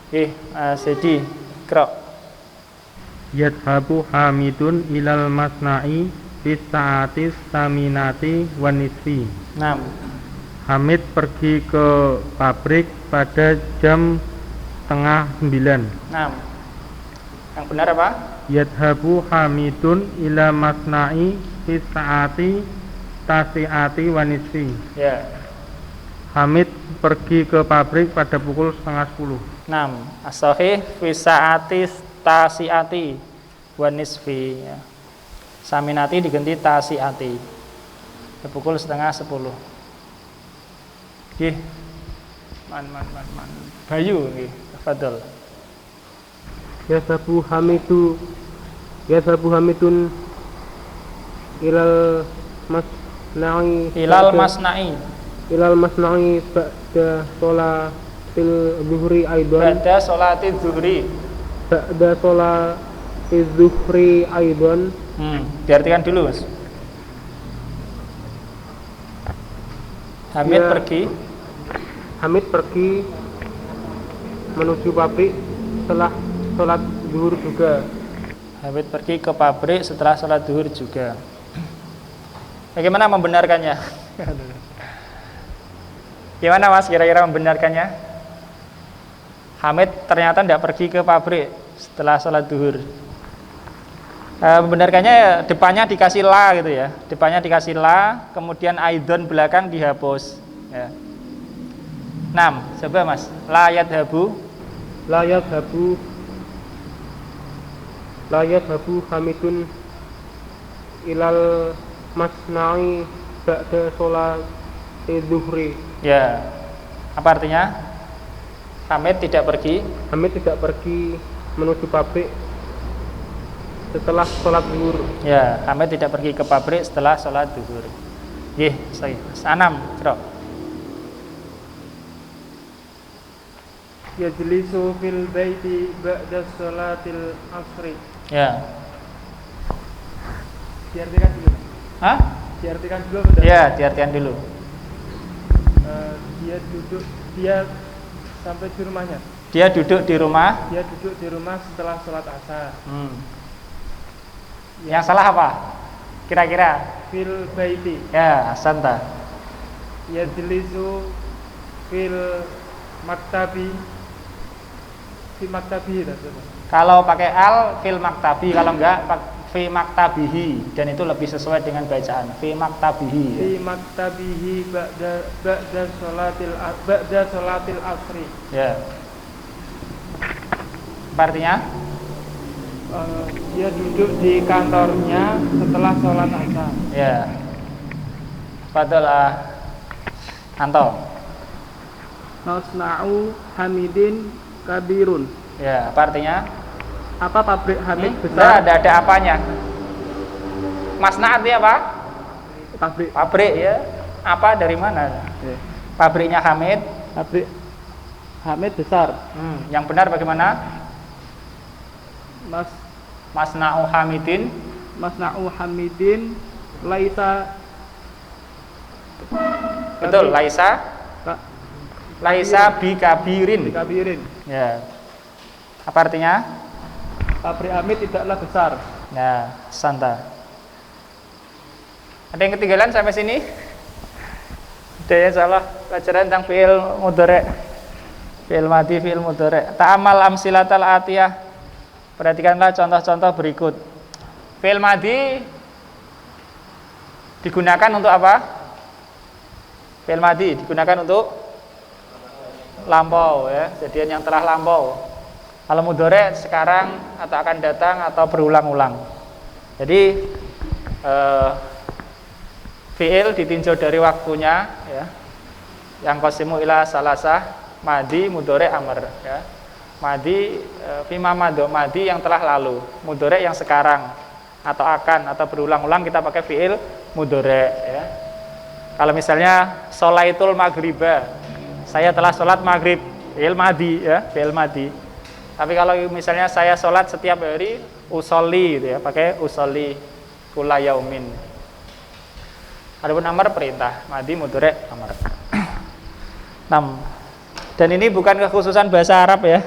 Oke, Sedi, Krok. Yadhabu Hamidun ilal masna'i bis sa'atis saminati wan nisfi. 6. Hamid pergi ke pabrik pada jam setengah 9. 6. Yang benar apa? Yadhabu Hamidun ila masna'i bis sa'ati tasi'ati wan nisfi. Ya. Hamid pergi ke pabrik pada pukul setengah 10. 6. As-sahih fi sa'ati tasi'ati wan nisfi. Ya. Saminati diganti tasi'ati. Pukul setengah 10. Nggih. Man. Bayu nggih. Tafadhol. Yadhabu Hamidun ilal masna'i Ilal masna'i ba'da sholatil zuhri aidan ba'da sholati zuhri. Diartikan dulu, Mas. Hamid Ya. pergi pergi menuju pabrik setelah sholat zuhur juga. Hamid pergi ke pabrik setelah sholat zuhur juga. Bagaimana membenarkannya? Gimana, Mas, kira-kira membenarkannya? Hamid ternyata tidak pergi ke pabrik setelah sholat zuhur. Membenarkannya depannya dikasih la gitu ya. Depannya dikasih la, kemudian aidon belakang dihapus. Ya. 6. Coba, Mas. La yadhabu La yadhabu Hamidun ilal masna'i ba'da sholati zuhri. Ya. Apa artinya? Hamid tidak pergi Hamid tidak pergi menuju pabrik setelah sholat zuhur. Ya, Hamid tidak pergi ke pabrik setelah sholat zuhur. Nggih, sahih. 6, Krok. Yajlisu fil baiti ba'da sholatil asri. Ya. Diartikan dulu. Hah? Diartikan dulu benar. Ya, diartikan dulu. Dia sampai di rumahnya. Dia duduk di rumah. Dia duduk di rumah setelah sholat asar. Yang salah apa? Kira-kira? Fil baiti. Ya, Santa. Yajlisu fil maktabi. Fi maktabi itu. Kalau pakai al fil maktabi, kalau enggak fi maktabihi, dan itu lebih sesuai dengan bacaan fi maktabihi. Fi maktabihi ba'da sholatil asri. Ya. Apa artinya? Dia duduk di kantornya setelah sholat asar. Ya. Fadhol Anto. Masna'u Hamidin kabirun. Ya, apa artinya? Apa pabrik Hamid Enggak, ada apanya. Masna artinya apa? Pabrik Pabrik ya. Apa dari mana? Pabriknya Hamid. pabrik Hamid besar. Yang benar bagaimana? Masna'u Hamidin. Masna'u Hamidin laisa. Betul, Laisa bi kabirin. Ya. Apa artinya? Pabrik Hamid tidaklah besar. Ya, Santa. Ada yang ketinggalan sampai sini? Ada ya, salah pelajaran tentang fi'il mudhari'. Fi'il madhi, fi'il mudhari'. Ta'amal amsilatal atiyah. Perhatikanlah contoh-contoh berikut. Fi'il madhi digunakan untuk apa? Fi'il madhi digunakan untuk lampau ya, kejadian yang telah lampau. Kalau mudhari' sekarang atau akan datang atau berulang-ulang. Jadi fi'il ditinjau dari waktunya ya. Yang qasimu ila salasah, madhi, mudhari', amr ya. Madhi fima madho, madhi yang telah lalu, mudhari' yang sekarang atau akan atau berulang-ulang kita pakai fi'il mudhari' ya. Kalau misalnya sholaitul maghriba, saya telah sholat maghrib, fi'il madi ya, fi'il madi. Tapi kalau misalnya saya sholat setiap hari, usolli gitu ya, pakai usolli kula yaumin. Adapun amar perintah, madi mudhari amar. 6. Dan ini bukan kekhususan bahasa Arab ya.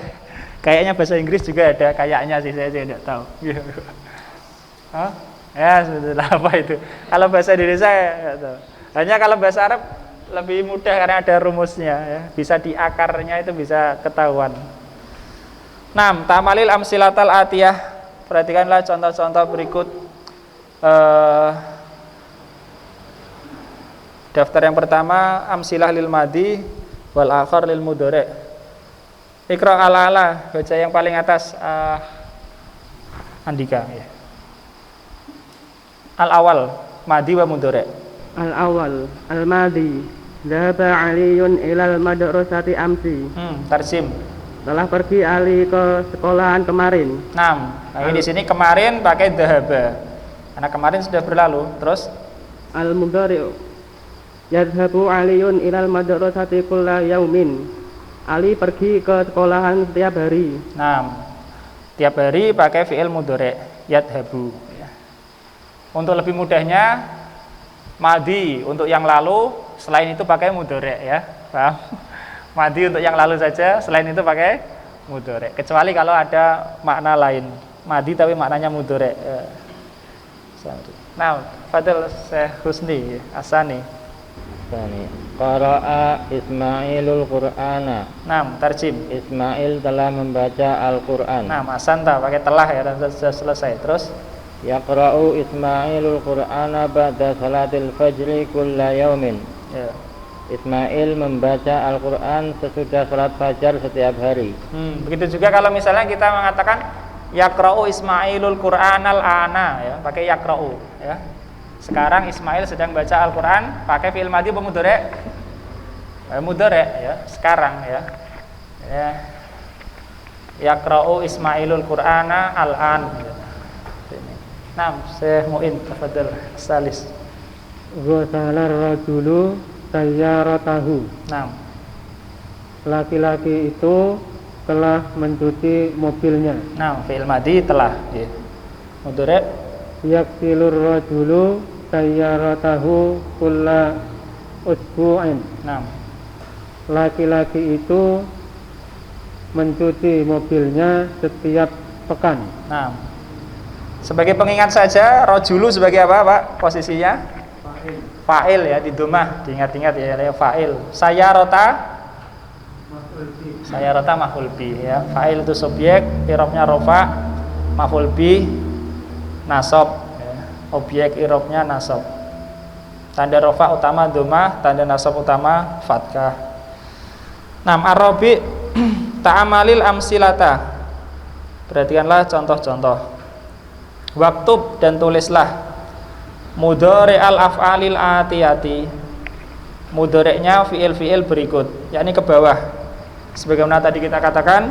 Kayaknya bahasa Inggris juga ada, kayaknya sih saya tidak tahu. Hah? Ya, sudah apa itu? Kalau bahasa Indonesia ya enggak tahu. Hanya kalau bahasa Arab lebih mudah karena ada rumusnya ya. Bisa di akarnya itu bisa ketahuan. 6. Tamalil amsilatal atiyah. Perhatikanlah contoh-contoh berikut. Daftar yang pertama amsilah lil madi wal akhar lil mudhari. Iqra ala baca yang paling atas Andika ya. Al awal madi wa mudhari. Al awal al madi dhaba aliyun ilal madrasati amsi. Tarjim. Telah pergi Ali ke sekolahan kemarin. 6. Nah, ini di sini kemarin pakai dhahaba. Karena kemarin sudah berlalu. Terus Al mudhari yadhabu aliyun ilal madrasati kulla yaumin. Ali pergi ke sekolahan setiap hari. 6. Tiap hari pakai fi'il mudhari yadhabu ya. Untuk lebih mudahnya madi untuk yang lalu, selain itu pakai mudhari ya. Paham? Madi untuk yang lalu saja, selain itu pakai mudhari. Kecuali kalau ada makna lain. Madi tapi maknanya mudhari ya. Nah, Fadil Syekh Husni Asani. Qara'a Ismailul Qur'ana. 6. Tarjim. Ismail telah membaca Al-Qur'an. 6. Asanta pakai telah ya dan sudah selesai. Terus Yaqra'u Ismailul Qur'ana ba'da salatil fajri kulla yaumin. ya. Ismail membaca Al-Qur'an sesudah salat fajar setiap hari. Begitu juga kalau misalnya kita mengatakan Yaqra'u Ismailul Qur'anal ana ya, pakai yaqra'u ya. Sekarang Ismail sedang baca Al-Qur'an, pakai fi'il madhi apa mudhari? Mudhari ya, sekarang ya. Ya. Yaqra'u Ismailul Qur'ana al-an. Nah, Syekh Muin tafadhal salis. Ghasalar rajulu sayyaratahu. 6. Laki-laki itu telah mencuci mobilnya. Nah, fi'il madhi telah ya. Mudhari Yaksilur rajulu sayyaratahu kulla usbu'in. 6. Laki-laki itu mencuci mobilnya setiap pekan. Nah, sebagai pengingat saja, rojulu sebagai apa Pak posisinya? Fa'il ya, di domah, diingat-ingat ya, fa'il. Sayarota maf'ul bi ya. Fa'il itu subjek, i'rabnya rafa, maf'ul bi nasab ya. Objek i'rabnya nasab. Tanda rafa utama domah, tanda nasab utama fathah. 6. Arabi ta'amalil amsilata. Perhatikanlah contoh-contoh. Waktub dan tulislah mudhari al af'alil atiyati. Mudhari'nya fi'il-fi'il berikut, yakni ke bawah. Sebagaimana tadi kita katakan,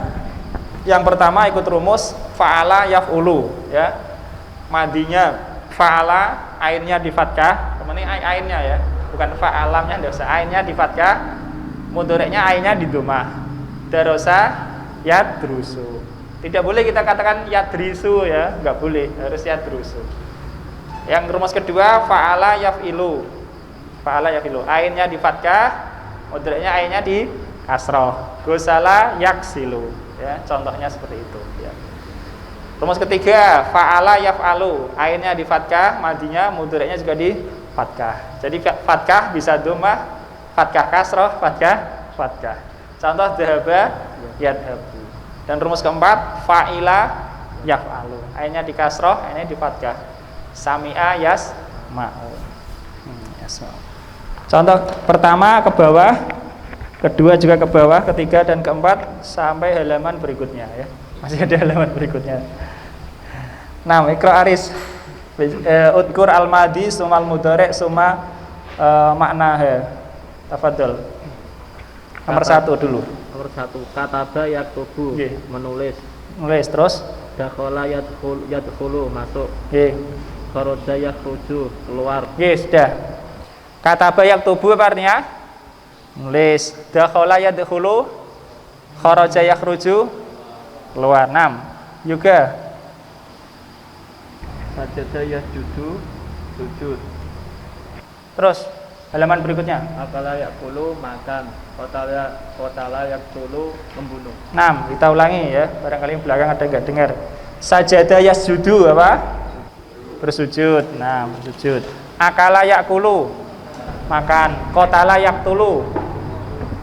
yang pertama ikut rumus fa'ala yaf'ulu ya. Madinya fa'ala, ainnya di fathah. Kemudian ainnya ya, bukan fa'alamnya, enggak usah. Ainnya di fathah, mudhari'nya ainnya di dhammah. Darosa yadrusu. Tidak boleh kita katakan yadrisu ya, enggak boleh, harus yadrusu. Yang rumus kedua fa'ala yaf'ilu. Fa'ala yaf'ilu. Ainnya di fathah, mudhari'nya ainnya di kasrah. Gosala yaksilu ya, contohnya seperti itu ya. Rumus ketiga fa'ala yaf'alu. Ainnya di fathah, madinya mudhari'nya juga di fathah. Jadi fathah bisa dhammah, fathah kasrah, fathah. Contoh dhahaba yadhabu. Dan rumus keempat fa'ila yaf'alu. Ainnya di kasrah, ainnya di fathah. Sami'a yasma'u. Yasma'u. Contoh pertama ke bawah, kedua juga ke bawah, ketiga dan keempat sampai halaman berikutnya ya. Masih ada halaman berikutnya. Nah, Iqra Aris. Udkur al-madi sumal mudhari summa maknaha. Tafadhol. Nomor 1 dulu. Nomor 1, kataba yaktubu, menulis. Nulis terus. Dakhala yadkhulu, masuk. Nggih. Kharaja yakhruju, keluar. Nggih, sudah. Kataba yaktubu apa artinya? Nulis. Dakhala yadkhulu Kharaja yakhruju, keluar. 6. Juga Sajada yasjudu, sujud. terus halaman berikutnya. Akala yakulu, makan. Qatala yaqtulu, membunuh. 6. Kita ulangi ya, barangkali belakang ada enggak dengar. Sajada yasjudu apa? Bersujud. 6. Bersujud. Akala yakulu, makan. Qatala yaqtulu,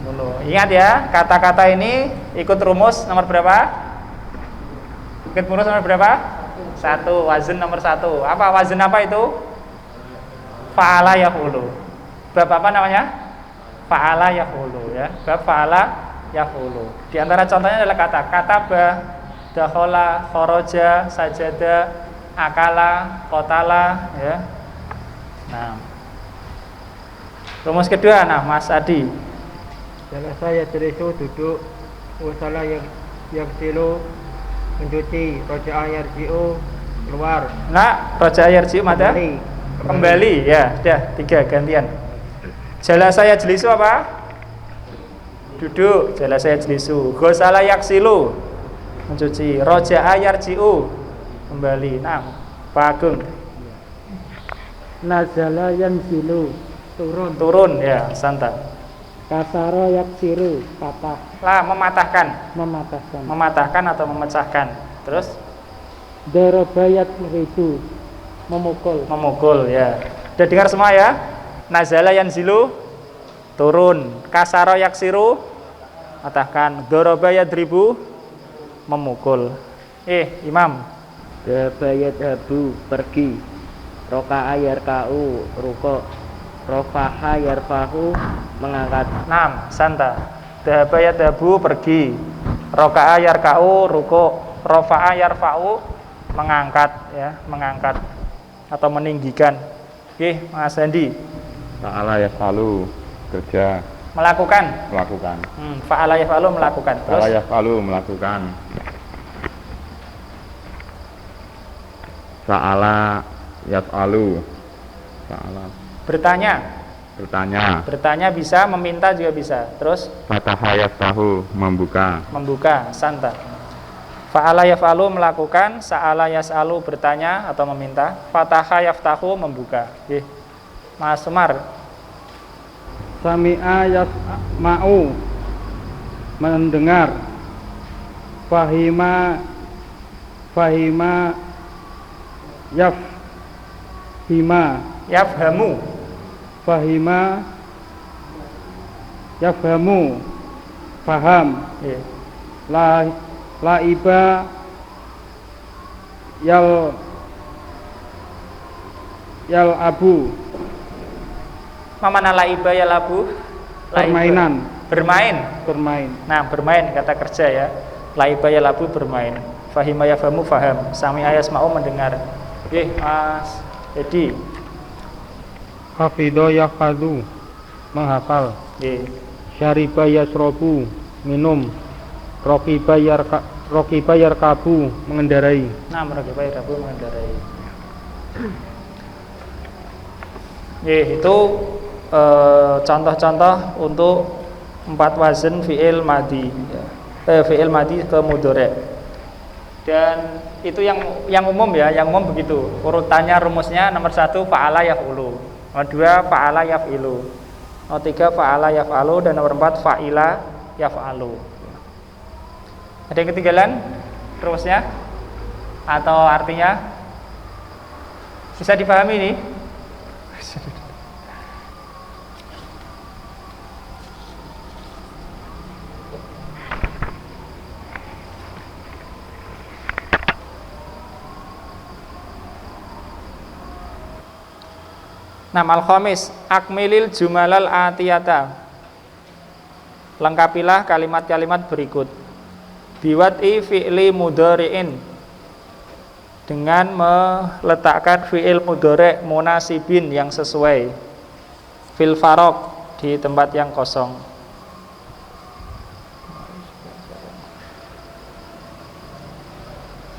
bunuh. Ingat ya, kata-kata ini ikut rumus nomor berapa? Ikut rumus nomor berapa? 1. Wazn nomor 1. Apa wazn apa itu? Fa'ala yaf'ulu. Bab apa namanya? Fa'ala yaf'ulu ya. Bab fa'ala yaf'ulu. Di antara contohnya adalah kata kataba, dakhala, kharaja, sajada, akala, qatala ya. Nah. Rumus kedua, nah Mas Adi. Jalasa yajlisu, duduk. Wasala yaghsilu, mencuci. Raja'a yarji'u, keluar. Nah, raja yarji mata kembali ya. Sudah 3 gantian. Jalasa yajlisu apa? Duduk. Jalasa yajlisu. Ghasala yaghsilu, mencuci. Raja'a yarji'u, kembali. Nah, Pak Agung. Nazala yanzilu, Turun ya, santai. kasara yaksiru, patah, Lah, mematahkan. mematahkan. Mematahkan atau memecahkan. Terus Daraba yatridu, memukul. memukul ya. Sudah dengar semua ya? Nazala yanzilu, turun. Kasara yaksiru, matahkan. Daraba yadribu, memukul. Imam. Dhaba yadhabu, pergi. Roka'a yarka'u, rukuk. Rofaha yarfahu, mengangkat. 6. Santa. Dhaba yadhabu, pergi. Roka'a yarka'u, rukuk. Rofa'a yarfa'u, mengangkat ya, mengangkat atau meninggikan. Mas Andi. Fa'ala yaf'alu, kerja, Melakukan. melakukan. Fa'ala yaf'alu, melakukan. Terus Fa'ala yaf'alu, melakukan. Sa'ala yaf'alu, sa'ala, bertanya. bertanya. Bertanya bisa, meminta juga bisa. Terus Fataha yaftahu, membuka. membuka. Santa. Fa'ala yaf'alu, melakukan. Sa'ala yas'alu, bertanya atau meminta. Fataha yaftahu, membuka. Mas Umar. Sami'a yasma'u, mendengar. Fahima yafhima, Yafhamu. fahima yafhamu, faham. Laiba yal abu, Mamana laiba ya labu. permainan, Bermain. Nah, bermain kata kerja ya. Laiba ya labu, bermain. Fahima yafhamu, faham. Sami yasma'u, mendengar. Mas Edi. hafidho yahfadhu, menghafal. Syariba yasrobu, minum. Rokiba yarkabu, mengendarai. Nah, rokiba yarkabu, mengendarai. Itu contoh-contoh untuk 4 wazn fi'il madhi. Fi'il madhi ke mudhari'. Dan itu yang umum ya, yang umum begitu. Urutannya rumusnya nomor 1 fa'ala yaf'ulu, nomor 2 fa'ala yaf'ilu, nomor 3 fa'ala yaf'alu, dan nomor 4 fa'ila yaf'alu. Ada yang ketinggalan rumusnya atau artinya? Bisa dipahami nih? Nah, al-khamis, akmilil jumalal atiyata. Lengkapilah kalimat-kalimat berikut. Biwad'i fi'li mudhari'in, dengan meletakkan fi'il mudhari' munasibin, yang sesuai. Fil faraq, di tempat yang kosong.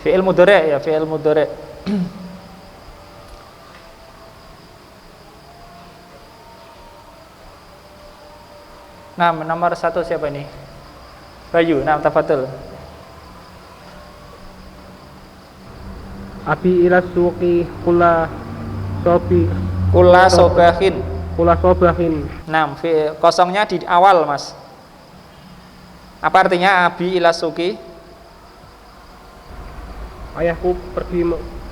Fi'il mudhari' ya, fi'il mudhari'. Nah, nomor 1 siapa ini? Bayu, nah tafadhol. Abi ila suqi kula Sobahin. sobahin. Nah, kosongnya di awal, Mas. Apa artinya abi ila suqi? Ayahku pergi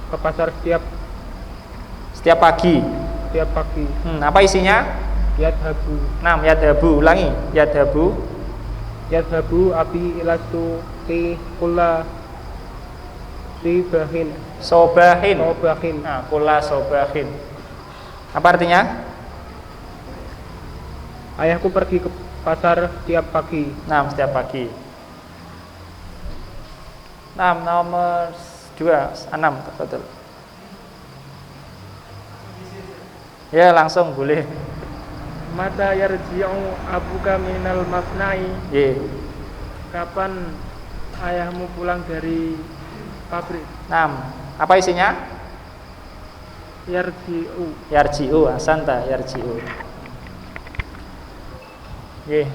ke pasar Setiap pagi. Apa isinya? Yadhabu. Nah, yadhabu, ulangi. Yadhabu abi ila suqi kula sobahin. sobahin. Nah, kula sobahin. Apa artinya? Ayahku pergi ke pasar setiap pagi. Nah, setiap pagi. Nah, nomor 2, 6, betul. Ya, langsung boleh. Mata yarji'u abuka minal masna'i. Ye. Kapan ayahmu pulang dari pabrik? Nah, apa isinya? Yarji'u. Asanta, yarji'u. Ye.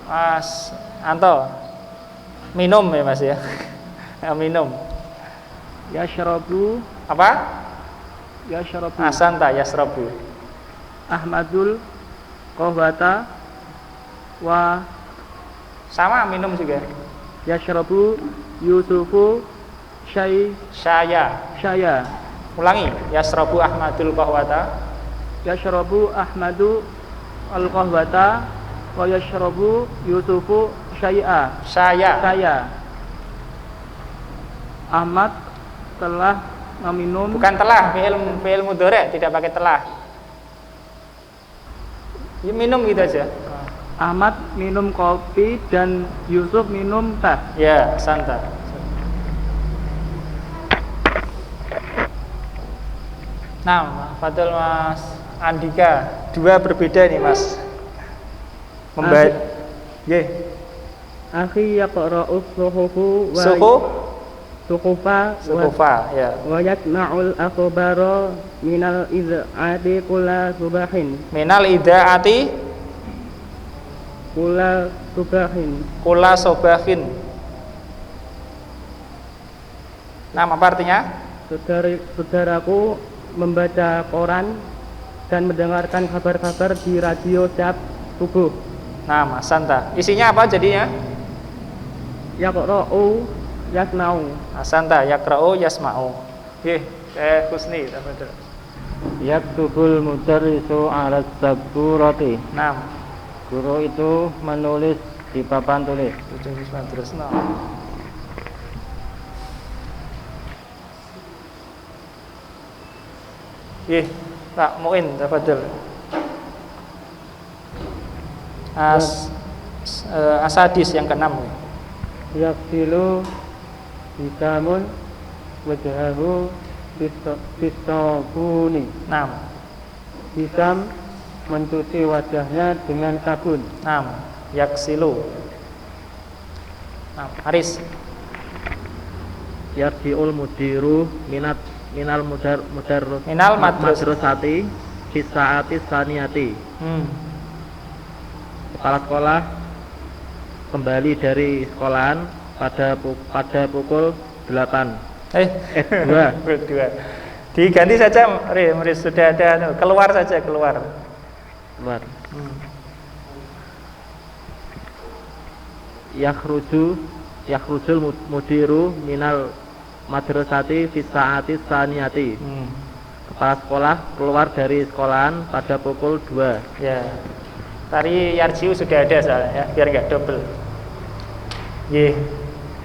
Mas Anto. Minum ya, Mas ya. Minum. Yashrabu Apa? Asanta, yasrabu. Ahmadul qahwata wa Sama minum juga. yashrabu Yusufu syaya. Ulangi. Yasrabu Ahmadul qahwata. Yashrabu Ahmadu al-qahwata wa yashrabu Yusufu syaya. Ahmad telah meminum. Bukan telah, fi'il mudhari', tidak pakai telah. Ya, minum gitu aja. Ahmad minum kopi dan Yusuf minum teh. Ya, santa. Nah, Fadul Mas Andika, 2 berbeda nih, Mas. Akhi yaqra'u suhufu wa suhufa, ya. wa yasma'ul akhbara minal iz'ati kula subahin. Minal idaati kula sobahin. Nah, apa artinya? Saudaraku membaca koran dan mendengarkan kabar-kabar di radio setiap subuh. Nah, Mas Santa. Isinya apa jadinya? Yaqra'u yasma'u. Asanta, yakra'u yasma'u. Nggih, Husni, betul. Yaktubul mudarrisu 'ala saburati. Nah, Guru itu menulis di papan tulis. terus no. Nggih, Pak Muin, tafadhol. Asadis yang ke-6. Yaksilu hisamun wajhahu bisabuni. Nah, Hisam mencuci wajahnya dengan sabun. yaksilu. Nah, Haris. Yarji'ul mudiru minal madrasati fi saati saniyati. Kepala sekolah kembali dari sekolahan pada pukul 8. 2. Diganti saja, Riz, sudah ada, keluar saja, keluar. Yakhrujul mudiru minal madrasati fi saati saniyati. Kepala sekolah keluar dari sekolahan pada pukul 2. Ya. Tadi yarjiu sudah ada soalnya, ya, biar enggak double.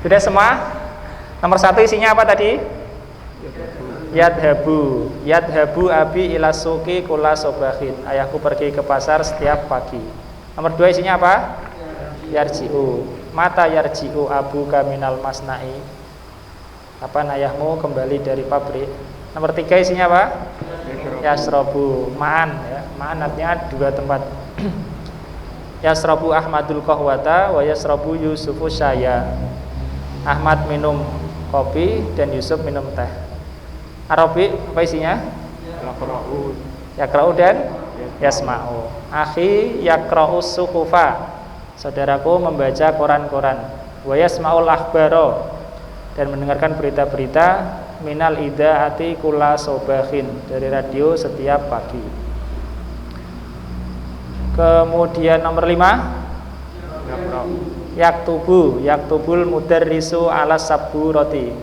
Sudah semua? Nomor 1 isinya apa tadi? Yadhabu abi ila suqi kula sobahin. Ayahku pergi ke pasar setiap pagi. Nomor 2 isinya apa? Yarji'u. Mata yarji'u abuka minal masna'i. Kapan ayahmu kembali dari pabrik? Nomor 3 isinya apa? Yasrobu. Ma'an, ya. Ma'an artinya 2 tempat. Yasrobu Ahmadul qahwata wa yasrobu Yusufu syaya. Ahmad minum kopi dan Yusuf minum teh. Arabi apa isinya? Yakra'u dan yasma'u. Akhi yakra'u suhufa. Saudaraku membaca koran-koran. Wa yasma'ul akhbaro, dan mendengarkan berita-berita minal idaati kulla sobahin, dari radio setiap pagi. Kemudian nomor 5, yaktubul mudarrisu ala sabburati,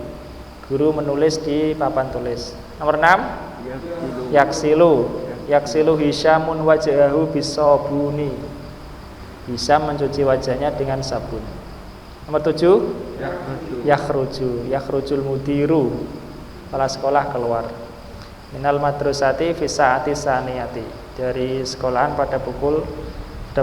guru menulis di papan tulis. Nomor 6, yaksilu Hisyamun wajahahu bisabuni, Hisyam mencuci wajahnya dengan sabun. Nomor 7, yakhrujul mudiru, kepala sekolah keluar. Minal madrasati fi saati saniyati, dari sekolahan pada pukul 2.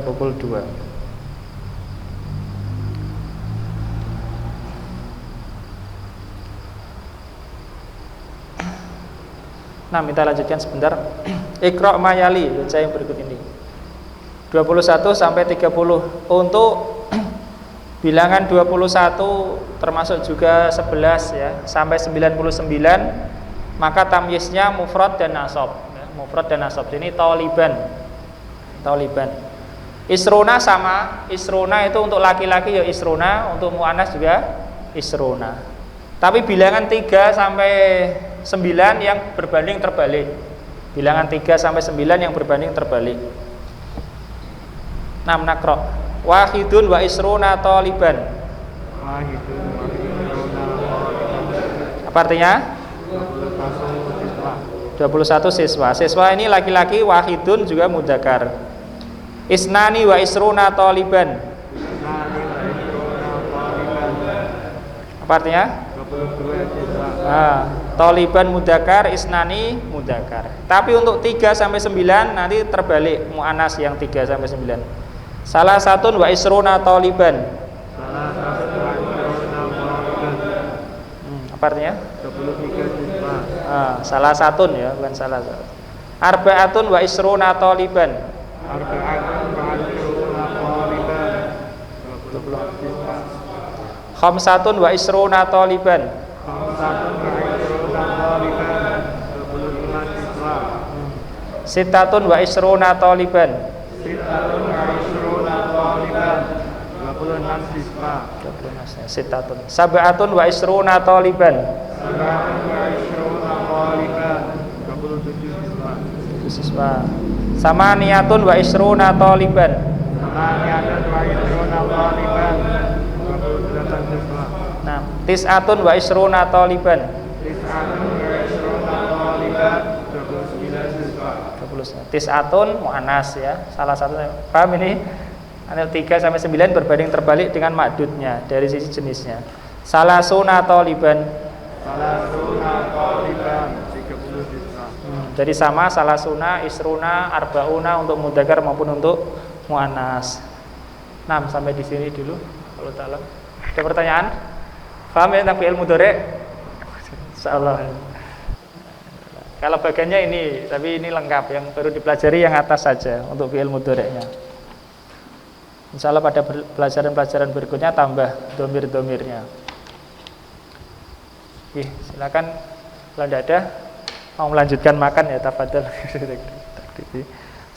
Nah, kita lanjutkan sebentar. Iqra' mayali, baca yang berikut ini. 21 sampai 30. Untuk bilangan 21 termasuk juga 11 ya, sampai 99, maka tamyiznya mufrad dan nasab ya. Mufrad dan nasab ini taliban. Isruna sama, isruna itu untuk laki-laki ya isruna, untuk muannas juga isruna. Tapi bilangan 3 sampai 9 yang berbanding terbalik. Bilangan 3 sampai 9 yang berbanding terbalik. Nam nakro. Wahidun wa isruna taliban. Apa artinya? 21 siswa. Siswa ini laki-laki, wahidun juga mudzakkar. Isnani wa isruna taliban. Apa artinya? 22 siswa. Taliban mudzakkar, isnani mudzakkar. Tapi untuk 3 sampai 9 nanti terbalik muannas yang 3 sampai 9. Salah satu wa isruna taliban. Apa artinya? 23 siswa. Salah satu ya, bukan salah satu. Arba'atun wa isruna taliban. Arba'atun wa isruna taliban. 20 siswa. Khamsatun wa isruna taliban. Khamsatun wa isruna taliban. 25 siswa. Sittatun wa isruna taliban. Sittatun wa isruna taliban. 26 siswa. Sittatun. Sab'atun wa isruna taliban. Sab'atun wa isruna taliban. 27 siswa. Samaniyatun wa isruna taliban. Samaniyatun wa isruna taliban. 28 siswa. Nah, tis'atun wa isruna taliban. Tis'atun wa isruna taliban. 29 siswa. Tis'atun muannas ya. Salah satu, paham ini? Ada 3 sampai 9 berbanding terbalik dengan makdudnya dari sisi jenisnya. Salasuna taliban. Salasuna taliban. 30 siswa. Jadi sama salasuna, isruna, arbauna untuk mudzakkar maupun untuk muannas. 6 sampai di sini dulu. Kalau ta'ala. Ada pertanyaan? Paham ya tentang fi'il mudhari'? Insyaallah. Kalau bagiannya ini, tapi ini lengkap, yang perlu dipelajari yang atas saja untuk fi'il mudhari'nya. Insyaallah pada pelajaran-pelajaran berikutnya tambah domir-domirnya. Silakan kalau tidak ada mau melanjutkan makan ya tafadhol.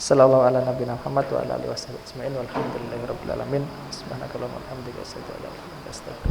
Sallallahu ala nabiyina Muhammad wa ala alihi wasallam. Walhamdulillahirabbil alamin. Subhanakallahumma wa bihamdika asyhadu an la ilaha illa anta astaghfiruka